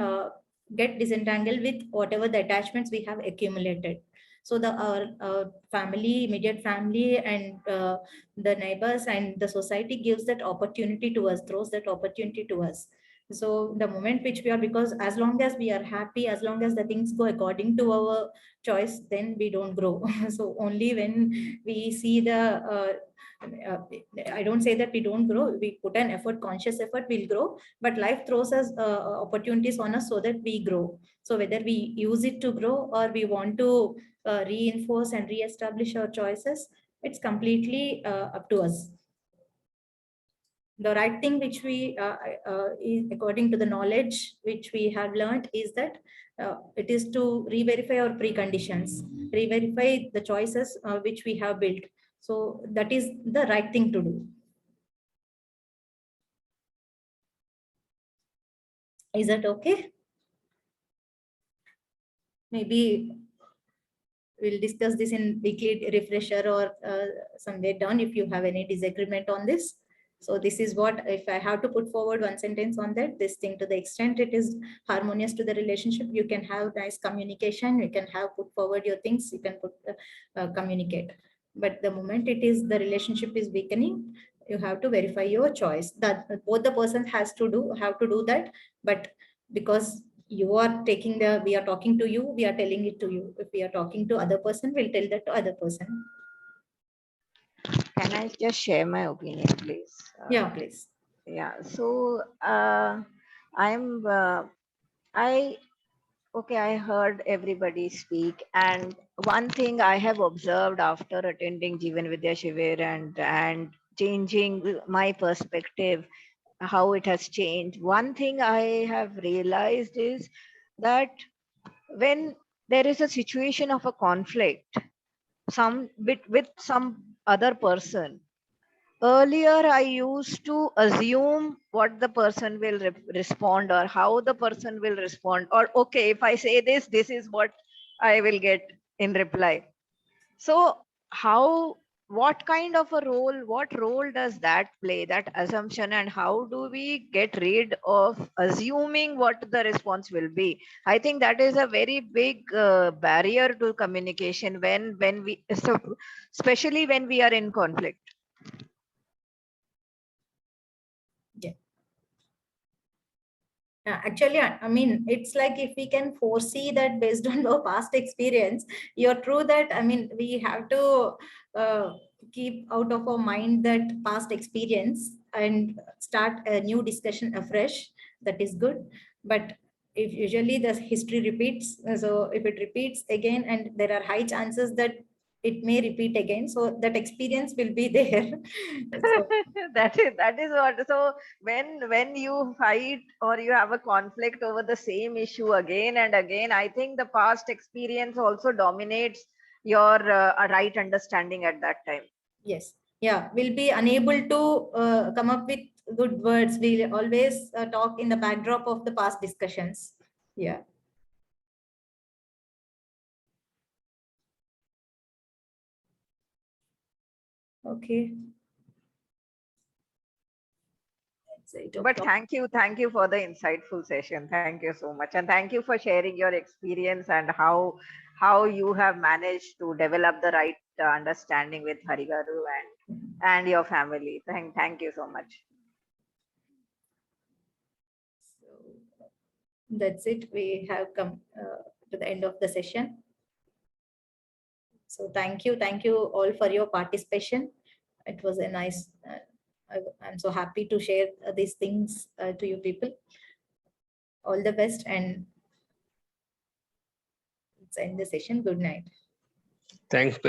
get disentangled with whatever the attachments we have accumulated. So our family, immediate family, and the neighbors and the society gives that opportunity to us, throws that opportunity to us. So the moment which we are, because as long as we are happy, as long as the things go according to our choice, then we don't grow. So only when we see I don't say that we don't grow, we put an effort, conscious effort, we'll grow, but life throws us opportunities on us so that we grow. So whether we use it to grow or we want to reinforce and re-establish our choices, it's completely up to us. The right thing which we is, according to the knowledge which we have learned, is that it is to re-verify our preconditions, re-verify the choices which we have built. So that is the right thing to do. Is that okay? Maybe we'll discuss this in weekly refresher or somewhere down if you have any disagreement on this. So this is what, if I have to put forward one sentence on that, this thing, to the extent it is harmonious to the relationship, you can have nice communication, you can have put forward your things, you can communicate. But the moment it is, the relationship is weakening, you have to verify your choice. That both the person have to do that. But because you are taking we are talking to you, we are telling it to you. If we are talking to other person, we'll tell that to other person. Can I just share my opinion, please? Yeah, please. Yeah. So I heard everybody speak, and one thing I have observed after attending Jeevan Vidya Shivir and changing my perspective, how it has changed. One thing I have realized is that when there is a situation of a conflict, some bit with some other person, earlier I used to assume what the person will respond, or how the person will respond, or okay, if I say this, this is what I will get in reply. So what kind of a role, what role does that play, that assumption, and how do we get rid of assuming what the response will be? I think that is a very big barrier to communication when we, so especially when we are in conflict. Actually, I mean, it's like if we can foresee that based on our past experience, you're true that, I mean, we have to keep out of our mind that past experience and start a new discussion afresh. That is good. But if usually the history repeats, so if it repeats again, and there are high chances that it may repeat again, so that experience will be there. So, that is what. So when you fight or you have a conflict over the same issue again and again, I think the past experience also dominates your right understanding at that time. yes, yeah, we'll be unable to come up with good words. We'll always talk in the backdrop of the past discussions. Yeah. Okay. But thank you for the insightful session. Thank you so much, and thank you for sharing your experience and how you have managed to develop the right understanding with Harigaru and your family. Thank you so much. So That's it. We have come to the end of the session. So thank you all for your participation. It was a nice, I'm so happy to share these things to you people. All the best, and let's end the session. Good night. Thanks.